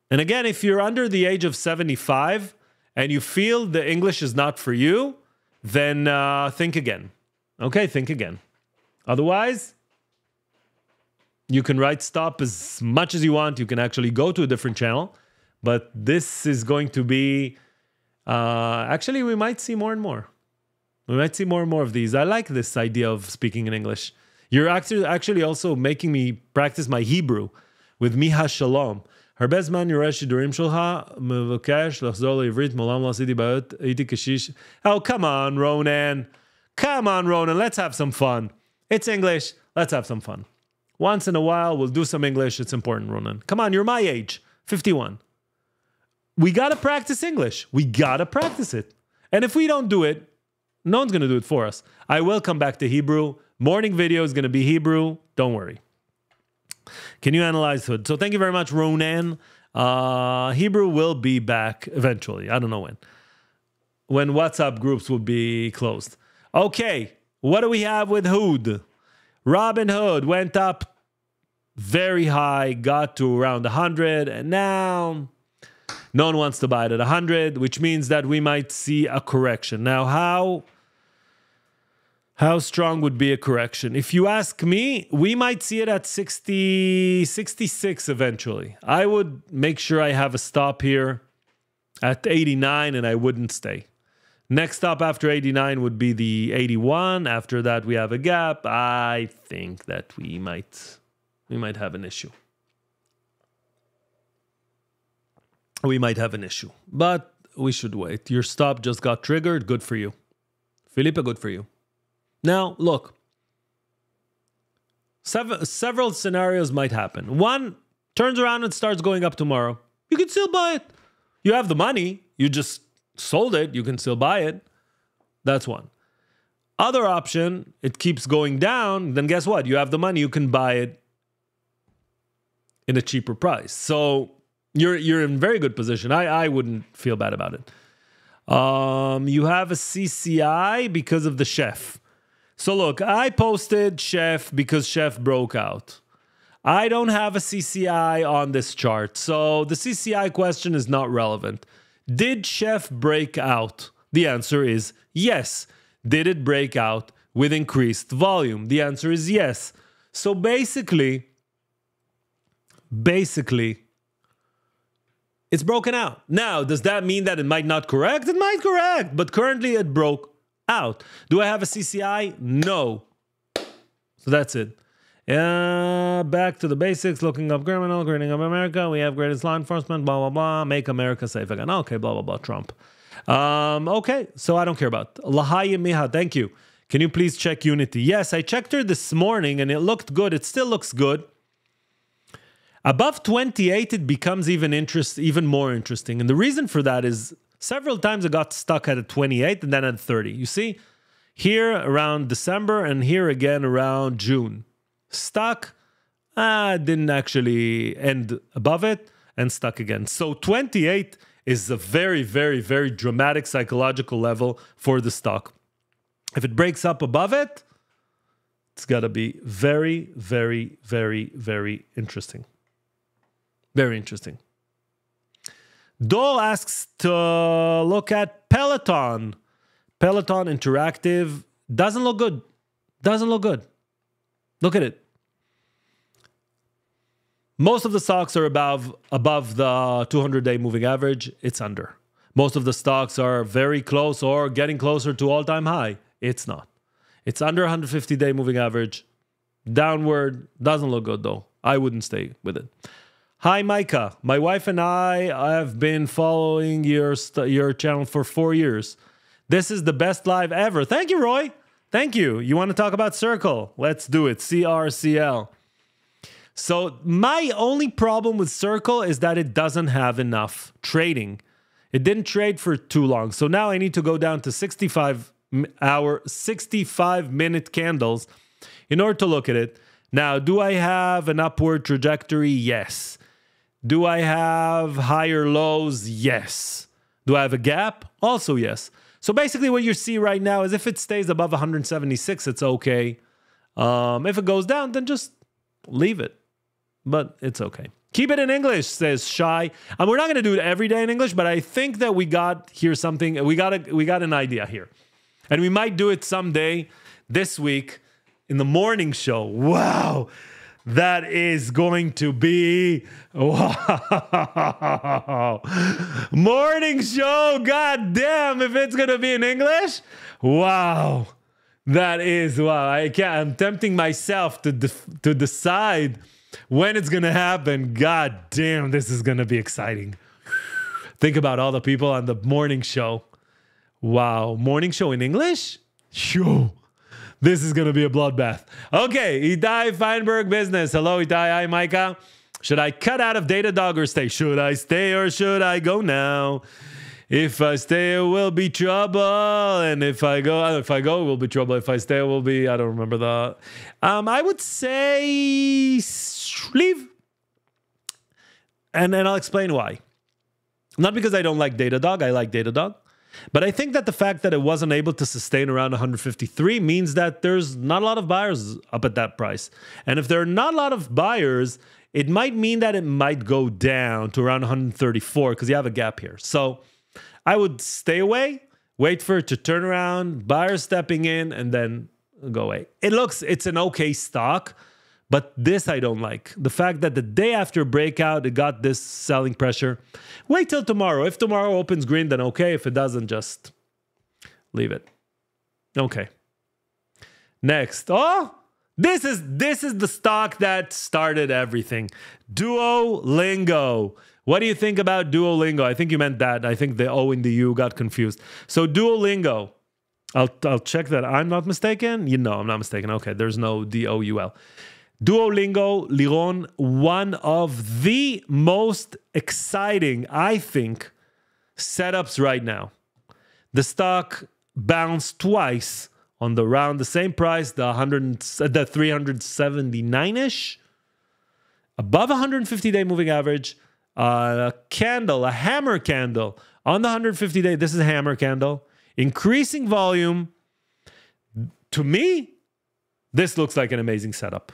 And again, if you're under the age of 75 and you feel the English is not for you, then think again. Okay, think again. Otherwise, you can write stop as much as you want. You can actually go to a different channel. But this is going to be... actually, we might see more and more. We might see more and more of these. I like this idea of speaking in English. You're actually also making me practice my Hebrew with מיכה שלום. הרבה זמן יורה שידורים שלך, מבקש לחזור לעברית, מעולם לא עשיתי בעיות, הייתי קשיש. Oh, come on, Ronan. Come on, Ronan. Let's have some fun. It's English. Let's have some fun. Once in a while, we'll do some English. It's important, Ronan. Come on, you're my age, 51. We got to practice English. We got to practice it. And if we don't do it, no one's going to do it for us. I will come back to Hebrew. Morning video is going to be Hebrew. Don't worry. Can you analyze Hood? So thank you very much, Ronan. Hebrew will be back eventually. I don't know when WhatsApp groups will be closed. Okay, what do we have with Hood? Robin Hood went up very high, got to around 100, and now no one wants to buy it at 100, which means that we might see a correction. Now, how strong would be a correction? If you ask me, we might see it at 60, 66 eventually. I would make sure I have a stop here at 89 and I wouldn't stay. Next stop after 89 would be the 81. After that, we have a gap. I think that we might have an issue. We might have an issue, but we should wait. Your stop just got triggered. Good for you. Felipe, good for you. Now, look, several scenarios might happen. One, turns around and starts going up tomorrow. You can still buy it. You have the money. You just sold it. You can still buy it. That's one. Other option, it keeps going down. Then guess what? You have the money. You can buy it in a cheaper price. So you're in very good position. I wouldn't feel bad about it. You have a CCI because of the chef. So look, I posted chef because chef broke out. I don't have a CCI on this chart, so the CCI question is not relevant. Did chef break out? The answer is yes. Did it break out with increased volume? The answer is yes. So basically, it's broken out. Now, does that mean that it might not correct? It might correct, but currently it broke out. Do I have a CCI? No. So that's it. Back to the basics. Looking up criminal, creating up America. We have greatest law enforcement, blah, blah, blah. Make America safe again. Okay, blah, blah, blah. Trump. Okay, so I don't care about. Lahaya Miha, thank you. Can you please check Unity? Yes, I checked her this morning and it looked good. It still looks good. Above 28, it becomes even more interesting. And the reason for that is several times it got stuck at a 28 and then at 30. You see, here around December and here again around June. Stuck, didn't actually end above it and stuck again. So 28 is a very, very, very dramatic psychological level for the stock. If it breaks up above it, it's got to be very, very, very, very interesting. Very interesting. Dole asks to look at Peloton. Peloton Interactive doesn't look good. Doesn't look good. Look at it. Most of the stocks are above the 200-day moving average. It's under. Most of the stocks are very close or getting closer to all-time high. It's not. It's under 150-day moving average. Downward. Doesn't look good, though. I wouldn't stay with it. Hi, Micah. My wife and I have been following your channel for 4 years. This is the best live ever. Thank you, Roy. Thank you. You want to talk about Circle? Let's do it. CRCL. So my only problem with Circle is that it doesn't have enough trading. It didn't trade for too long. So now I need to go down to 65 hour, 65-minute candles in order to look at it. Now, do I have an upward trajectory? Yes. Do I have higher lows? Yes. Do I have a gap? Also yes. So basically what you see right now is if it stays above 176, it's okay. If it goes down, then just leave it. But it's okay. Keep it in English, says Shy. And we're not going to do it every day in English, but I think that we got here something. We got an idea here. And we might do it someday this week in the morning show. Wow. That is going to be, wow. Morning show, god damn, if it's going to be in English. Wow. That is, wow. I'm tempting myself to decide when it's going to happen. God damn, this is going to be exciting. Think about all the people on the morning show. Wow. Morning show in English? Sure. This is going to be a bloodbath. Okay, Itai Feinberg Business. Hello, Itai. Hi, Micah. Should I cut out of Datadog or stay? Should I stay or should I go now? If I stay, it will be trouble. And if I go, it will be trouble. If I stay, it will be, I don't remember the... I would say leave. And I'll explain why. Not because I don't like Datadog. I like Datadog. But I think that the fact that it wasn't able to sustain around 153 means that there's not a lot of buyers up at that price. And if there are not a lot of buyers, it might mean that it might go down to around 134 because you have a gap here. So I would stay away, wait for it to turn around, buyers stepping in, and then go away. It's an okay stock, but this I don't like. The fact that the day after breakout, it got this selling pressure. Wait till tomorrow. If tomorrow opens green, then okay. If it doesn't, just leave it. Okay. Next. Oh, this is the stock that started everything. Duolingo. What do you think about Duolingo? I think you meant that. I think the O and the U got confused. So Duolingo. I'll check that. I'm not mistaken. You know, I'm not mistaken. Okay, there's no D-O-U-L. Duolingo, Liron, one of the most exciting, I think, setups right now. The stock bounced twice on the round, the same price, the 379-ish, above 150-day moving average, a hammer candle on the 150-day. This is a hammer candle, increasing volume. To me, this looks like an amazing setup.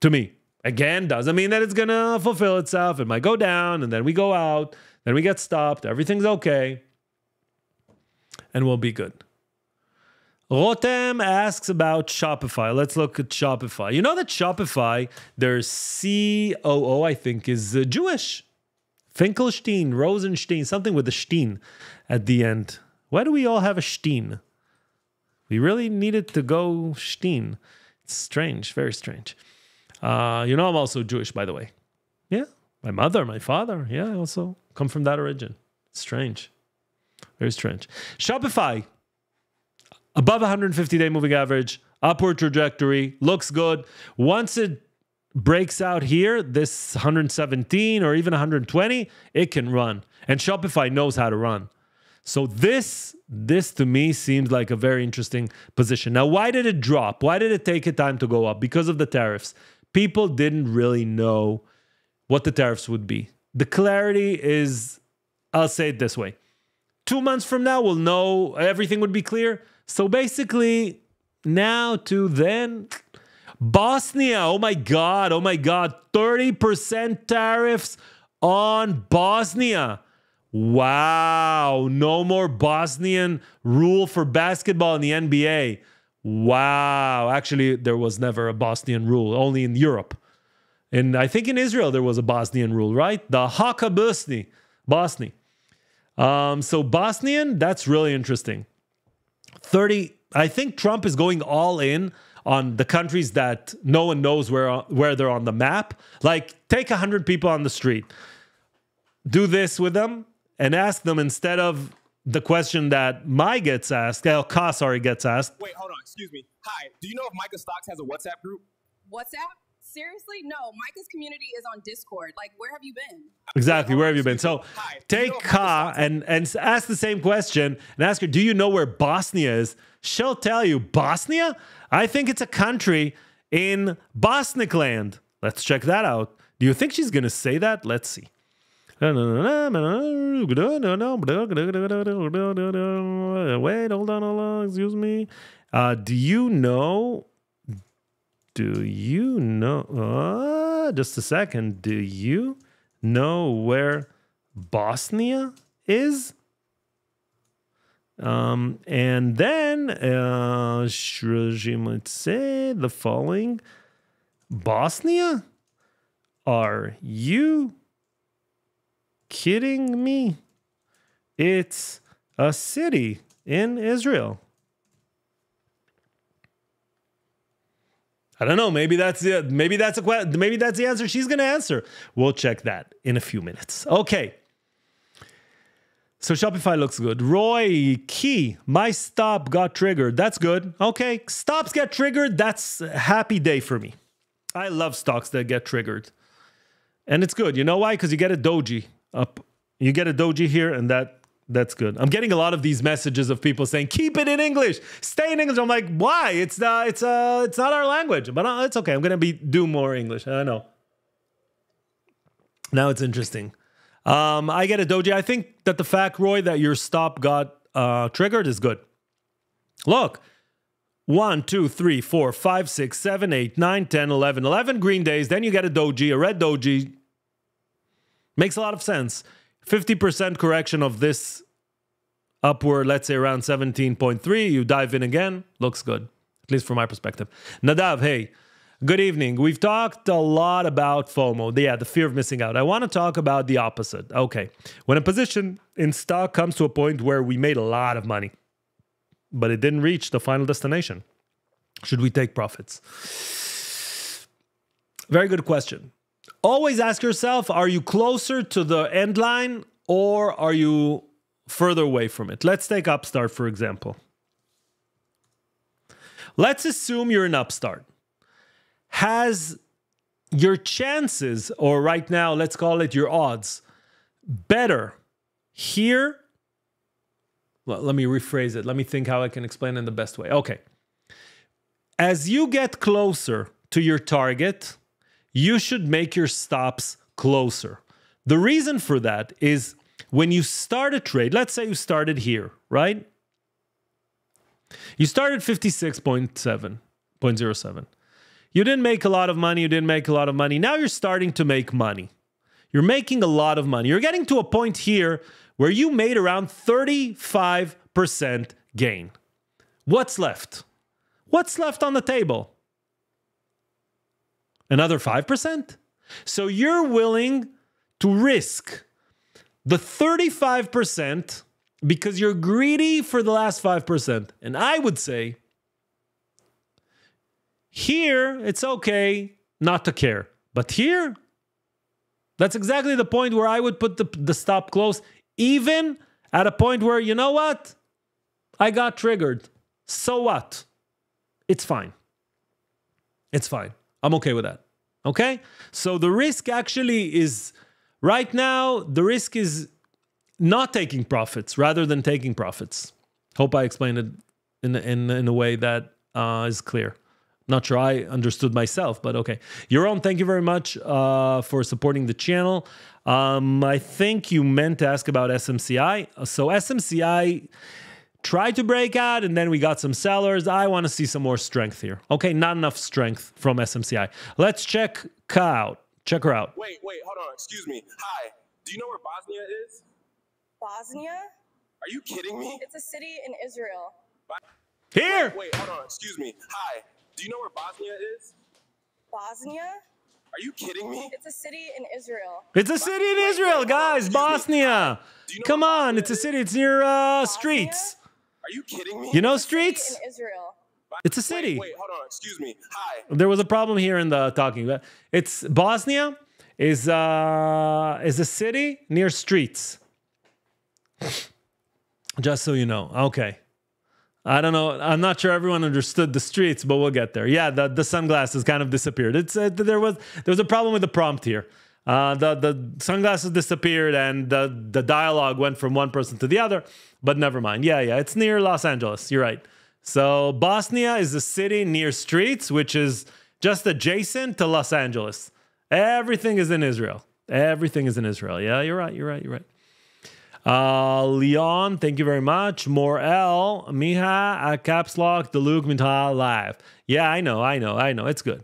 To me, again, doesn't mean that it's going to fulfill itself. It might go down, and then we go out, then we get stopped. Everything's okay, and we'll be good. Rotem asks about Shopify. Let's look at Shopify. You know that Shopify, their COO, I think, is Jewish. Finkelstein, Rosenstein, something with a Steen at the end. Why do we all have a Steen? We really needed to go Steen. It's strange, very strange. You know I'm also Jewish, by the way. Yeah, my mother, my father. Yeah, I also come from that origin. It's strange. Very strange. Shopify, above 150-day moving average, upward trajectory, looks good. Once it breaks out here, this 117 or even 120, it can run. And Shopify knows how to run. So this to me seems like a very interesting position. Now, why did it drop? Why did it take a time to go up? Because of the tariffs. People didn't really know what the tariffs would be. The clarity is, I'll say it this way. 2 months from now, we'll know, everything would be clear. So basically, now to then, Bosnia, oh my God, 30% tariffs on Bosnia. Wow, no more Bosnian rule for basketball in the NBA. Wow, actually, there was never a Bosnian rule, only in Europe. And I think in Israel, there was a Bosnian rule, right? The Haka Bosni. So Bosnian, that's really interesting. I think Trump is going all in on the countries that no one knows where they're on the map. Like, take 100 people on the street. Do this with them and ask them instead of the question that gets asked. Wait, hold on, excuse me. Hi, do you know if Michael.Stocks has a WhatsApp group? WhatsApp? Seriously? No. Micah's community is on Discord. Like, where have you been? Exactly. Where have you been? So take Ka and ask the same question and ask her, do you know where Bosnia is? She'll tell you. Bosnia? I think it's a country in Bosnic land. Let's check that out. Do you think she's going to say that? Let's see. Wait, hold on. Excuse me. Do you know? Just a second. Do you know where Bosnia is? And then she might say the following. Bosnia? Are you kidding me? It's a city in Israel. I don't know. Maybe that's it. Maybe that's the answer she's going to answer. We'll check that in a few minutes. Okay. So Shopify looks good. Roy Key, my stop got triggered. That's good. Okay. Stops get triggered. That's a happy day for me. I love stocks that get triggered. And it's good. You know why? Because you get a doji up. You get a doji here, and that's good. I'm getting a lot of these messages of people saying, keep it in English, stay in English. I'm like, why? It's not our language, but it's okay. I'm going to do more English. I know. Now it's interesting. I get a doji. I think that the fact, Roy, that your stop got triggered is good. Look, 1, 2, 3, 4, 5, 6, 7, 8, 9, 10, 11. 11 green days. Then you get a doji, a red doji. Makes a lot of sense. 50% correction of this upward, let's say around 17.3. You dive in again. Looks good, at least from my perspective. Nadav, hey, good evening. We've talked a lot about FOMO. Yeah, the fear of missing out. I want to talk about the opposite. Okay. When a position in stock comes to a point where we made a lot of money, but it didn't reach the final destination, should we take profits? Very good question. Always ask yourself, are you closer to the end line or are you further away from it? Let's take Upstart, for example. Let's assume you're an Upstart. Has your chances, or right now, let's call it your odds, better here? Well, let me rephrase it. Let me think how I can explain it in the best way. Okay. As you get closer to your target, you should make your stops closer. The reason for that is when you start a trade, let's say you started here, right? You started 56.07. You didn't make a lot of money. Now you're starting to make money. You're making a lot of money. You're getting to a point here where you made around 35% gain. What's left? What's left on the table? Another 5%? So you're willing to risk the 35% because you're greedy for the last 5%. And I would say, here, it's okay not to care. But here, that's exactly the point where I would put the stop close, even at a point where, you know what? I got triggered. So what? It's fine. It's fine. I'm okay with that. Okay? So the risk actually is, right now, the risk is not taking profits rather than taking profits. Hope I explained it in a way that is clear. Not sure I understood myself, but okay. Yaron, thank you very much for supporting the channel. I think you meant to ask about SMCI. So SMCI tried to break out, and then we got some sellers. I want to see some more strength here. Okay, not enough strength from SMCI. Let's check Ka out. Check her out. Wait, hold on. Excuse me. Hi. Do you know where Bosnia is? Bosnia? Are you kidding me? It's a city in Israel. Here! Wait, hold on. Excuse me. Hi. Do you know where Bosnia is? Bosnia? Are you kidding me? It's a city in Israel. It's a city in Israel, guys. Bosnia. Come on, it's a city. It's near Streets. Are you kidding me? You know Streets? In Israel. It's a city. Wait, hold on. Excuse me. Hi. There was a problem here in the talking. It's Bosnia is a city near Streets. Just so you know. Okay. I don't know. I'm not sure everyone understood the streets, but we'll get there. Yeah, the sunglasses kind of disappeared. There was a problem with the prompt here. The sunglasses disappeared and the dialogue went from one person to the other, but never mind. Yeah, it's near Los Angeles. You're right. So Bosnia is a city near streets, which is just adjacent to Los Angeles. Everything is in Israel. Everything is in Israel. Yeah, you're right. Leon, thank you very much. More L, Miha, caps lock, Delug, Minta, live. Yeah, I know. It's good.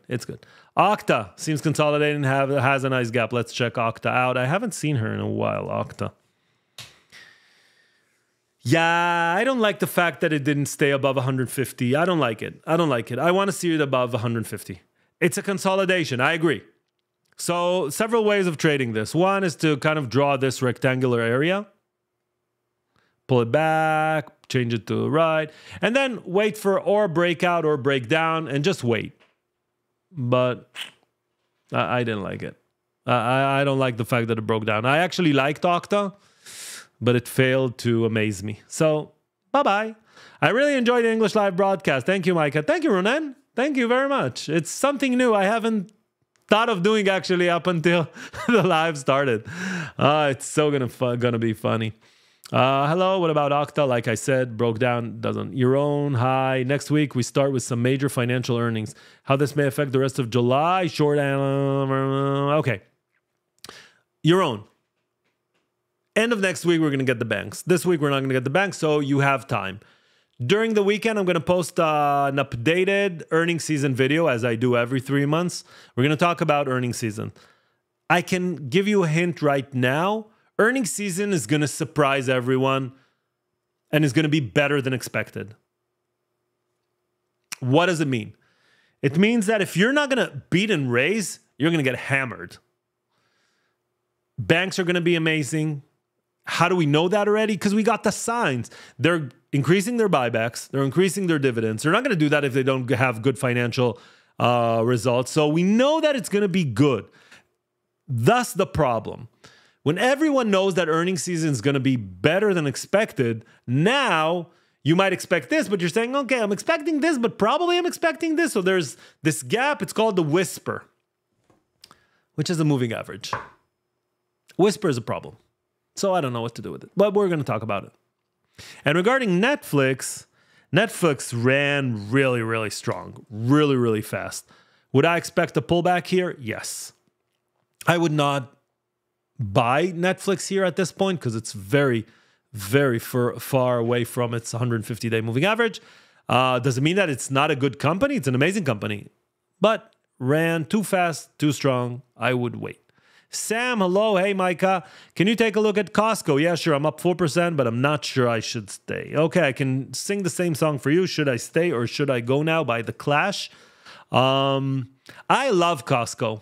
Okta seems consolidating, has a nice gap. Let's check Okta out. I haven't seen her in a while, Okta. Yeah, I don't like the fact that it didn't stay above 150. I don't like it. I want to see it above 150. It's a consolidation. I agree. So several ways of trading this. One is to kind of draw this rectangular area, pull it back, change it to the right, and then wait for or breakout or breakdown and just wait. But I didn't like it. I don't like the fact that it broke down. I actually liked Okta, but it failed to amaze me. So, bye-bye. I really enjoyed the English live broadcast. Thank you, Micah. Thank you, Ronan. Thank you very much. It's something new I haven't thought of doing actually up until the live started. It's so gonna be funny. Hello, what about Okta? Like I said, broke down, doesn't. Your own, hi. Next week, we start with some major financial earnings. How this may affect the rest of July, short and... Okay. Your own. End of next week, we're going to get the banks. This week, we're not going to get the banks, so you have time. During the weekend, I'm going to post an updated earnings season video, as I do every 3 months. We're going to talk about earnings season. I can give you a hint right now. Earnings season is going to surprise everyone and is going to be better than expected. What does it mean? It means that if you're not going to beat and raise, you're going to get hammered. Banks are going to be amazing. How do we know that already? Because we got the signs. They're increasing their buybacks. They're increasing their dividends. They're not going to do that if they don't have good financial results. So we know that it's going to be good. Thus the problem. When everyone knows that earnings season is going to be better than expected, now you might expect this, but you're saying, okay, I'm expecting this, but probably I'm expecting this. So there's this gap. It's called the whisper, which is a moving average. Whisper is a problem. So I don't know what to do with it, but we're going to talk about it. And regarding Netflix ran really, really strong, really, really fast. Would I expect a pullback here? Yes. I would not buy Netflix here at this point because it's very, very far away from its 150-day moving average. Does it mean that it's not a good company? It's an amazing company, but ran too fast, too strong. I would wait. Sam, hello. Hey, Micah. Can you take a look at Costco? Yeah, sure. I'm up 4%, but I'm not sure I should stay. Okay, I can sing the same song for you. Should I stay or should I go now by The Clash? I love Costco.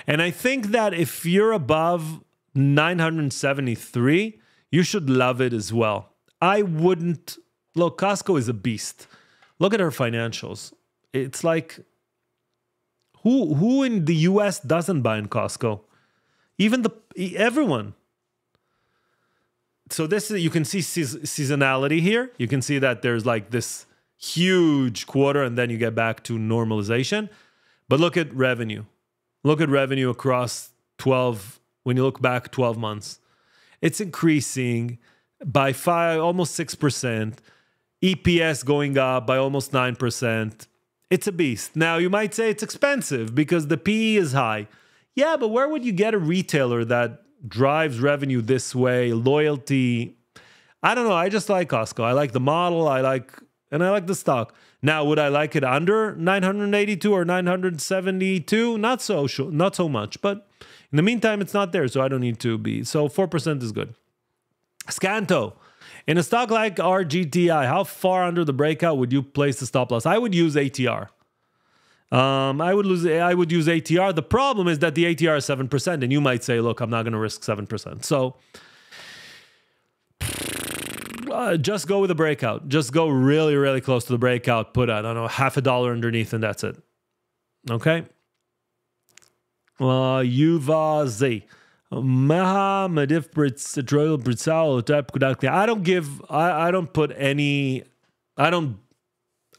And I think that if you're above 973, you should love it as well. I wouldn't... Look, Costco is a beast. Look at her financials. It's like... Who in the US doesn't buy in Costco? Everyone. So this is, you can see seasonality here. You can see that there's like this huge quarter and then you get back to normalization. But look at revenue. Look at revenue across 12, when you look back 12 months. It's increasing by almost 6%. EPS going up by almost 9%. It's a beast. Now, you might say it's expensive because the PE is high. Yeah, but where would you get a retailer that drives revenue this way, loyalty? I don't know. I just like Costco. I like the model. I like the stock. Now, would I like it under 982 or 972? Not so much. But in the meantime, it's not there, so I don't need to be. So 4% is good. Scanto. In a stock like RGTI, how far under the breakout would you place the stop loss? I would use ATR. I would use ATR. The problem is that the ATR is 7%, and you might say, look, I'm not going to risk 7%. So just go with the breakout. Just go really, really close to the breakout. Put, I don't know, $0.50 underneath, and that's it. Okay? Yuva Z. I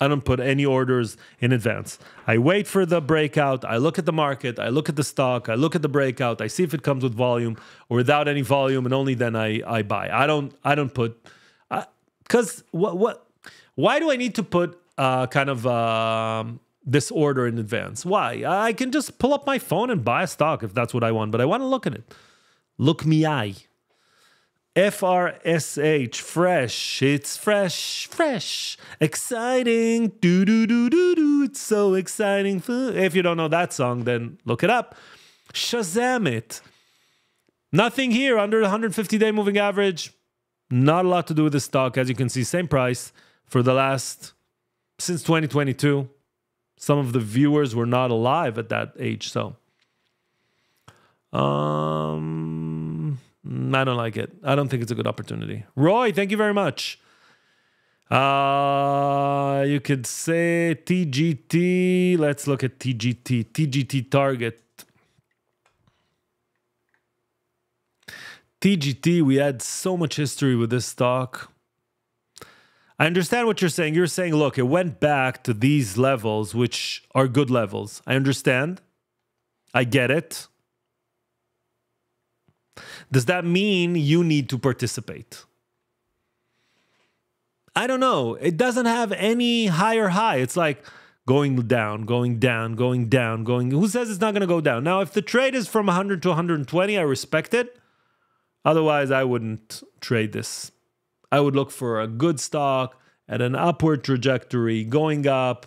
don't put any orders in advance. I wait for the breakout. I look at the market. I look at the stock. I look at the breakout. I see if it comes with volume or without any volume, and only then I buy. I don't put, because why do I need to put this order in advance? Why? I can just pull up my phone and buy a stock if that's what I want, but I want to look at it. Look me eye. FRSH, fresh. It's fresh. Exciting. Do. It's so exciting. If you don't know that song, then look it up. Shazam it. Nothing here under the 150-day moving average. Not a lot to do with the stock. As you can see, same price for the since 2022. Some of the viewers were not alive at that age, so. I don't like it. I don't think it's a good opportunity. Roy, thank you very much. You could say TGT. Let's look at TGT. TGT target. TGT, we had so much history with this stock. I understand what you're saying. You're saying, look, it went back to these levels, which are good levels. I understand. I get it. Does that mean you need to participate? I don't know. It doesn't have any higher high. It's like going down, going down, going down, going. Who says it's not going to go down? Now, if the trade is from 100 to 120, I respect it. Otherwise, I wouldn't trade this. I would look for a good stock at an upward trajectory, going up.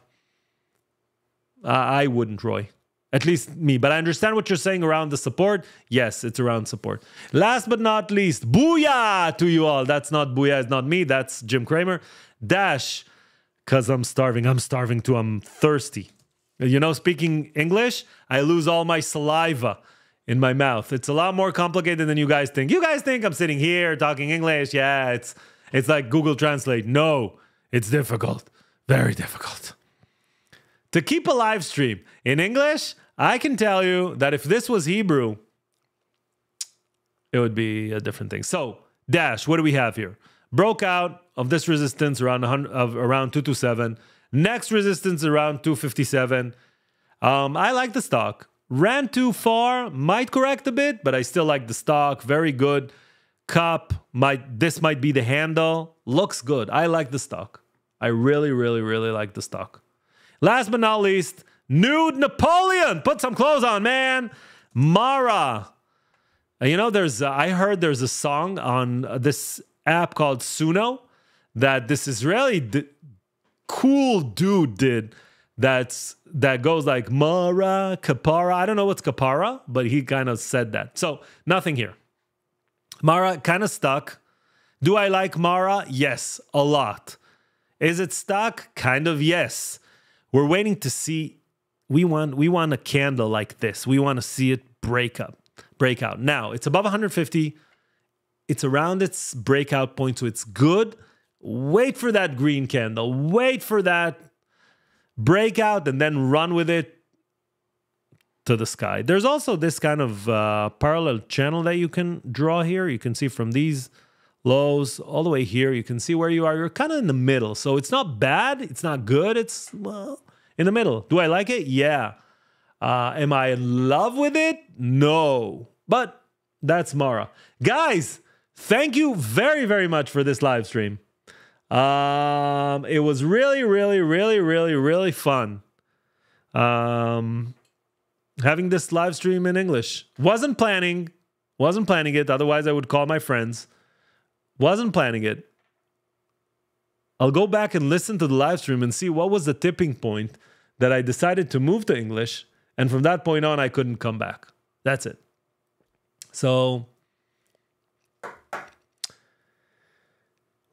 I wouldn't, Roy. At least me. But I understand what you're saying around the support. Yes, it's around support. Last but not least, booyah to you all. That's not booyah. It's not me. That's Jim Cramer. Dash, because I'm starving. I'm starving too. I'm thirsty. You know, speaking English, I lose all my saliva in my mouth. It's a lot more complicated than you guys think. You guys think I'm sitting here talking English. Yeah, it's like Google Translate. No, it's difficult. Very difficult. To keep a live stream in English, I can tell you that if this was Hebrew, it would be a different thing. So, Dash, what do we have here? Broke out of this resistance around 227. Next resistance around 257. I like the stock. Ran too far, might correct a bit, but I still like the stock. Very good. Cup, this might be the handle. Looks good. I like the stock. I really, really, really like the stock. Last but not least, Nude Napoleon. Put some clothes on, man. Mara. You know, I heard there's a song on this app called Suno that this Israeli cool dude did that goes like Mara, Kapara. I don't know what's Kapara, but he kind of said that. So nothing here. Mara kind of stuck. Do I like Mara? Yes, a lot. Is it stuck? Kind of yes. We're waiting to see. We want a candle like this. We want to see it break out. Now, it's above 150. It's around its breakout point, so it's good. Wait for that green candle. Wait for that breakout and then run with it to the sky. There's also this kind of parallel channel that you can draw here. You can see from these lows all the way here. You can see where you are. You're kind of in the middle. So it's not bad. It's not good. It's, well, in the middle. Do I like it? Yeah. Am I in love with it? No. But that's Mara. Guys, thank you very, very much for this live stream. It was really, really, really, really, really fun. Having this live stream in English. Wasn't planning it. Otherwise, I would call my friends. Wasn't planning it. I'll go back and listen to the live stream and see what was the tipping point that I decided to move to English. And from that point on, I couldn't come back. That's it. So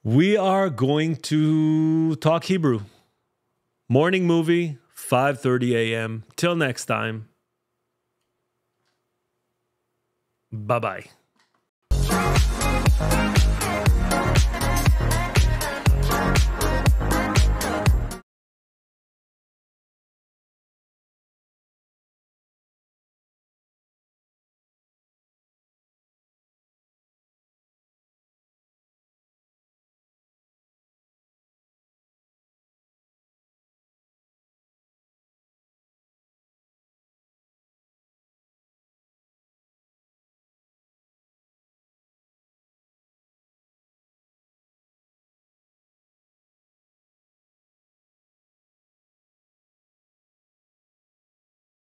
we are going to talk Hebrew. Morning movie, 5:30 a.m. Till next time. Bye-bye.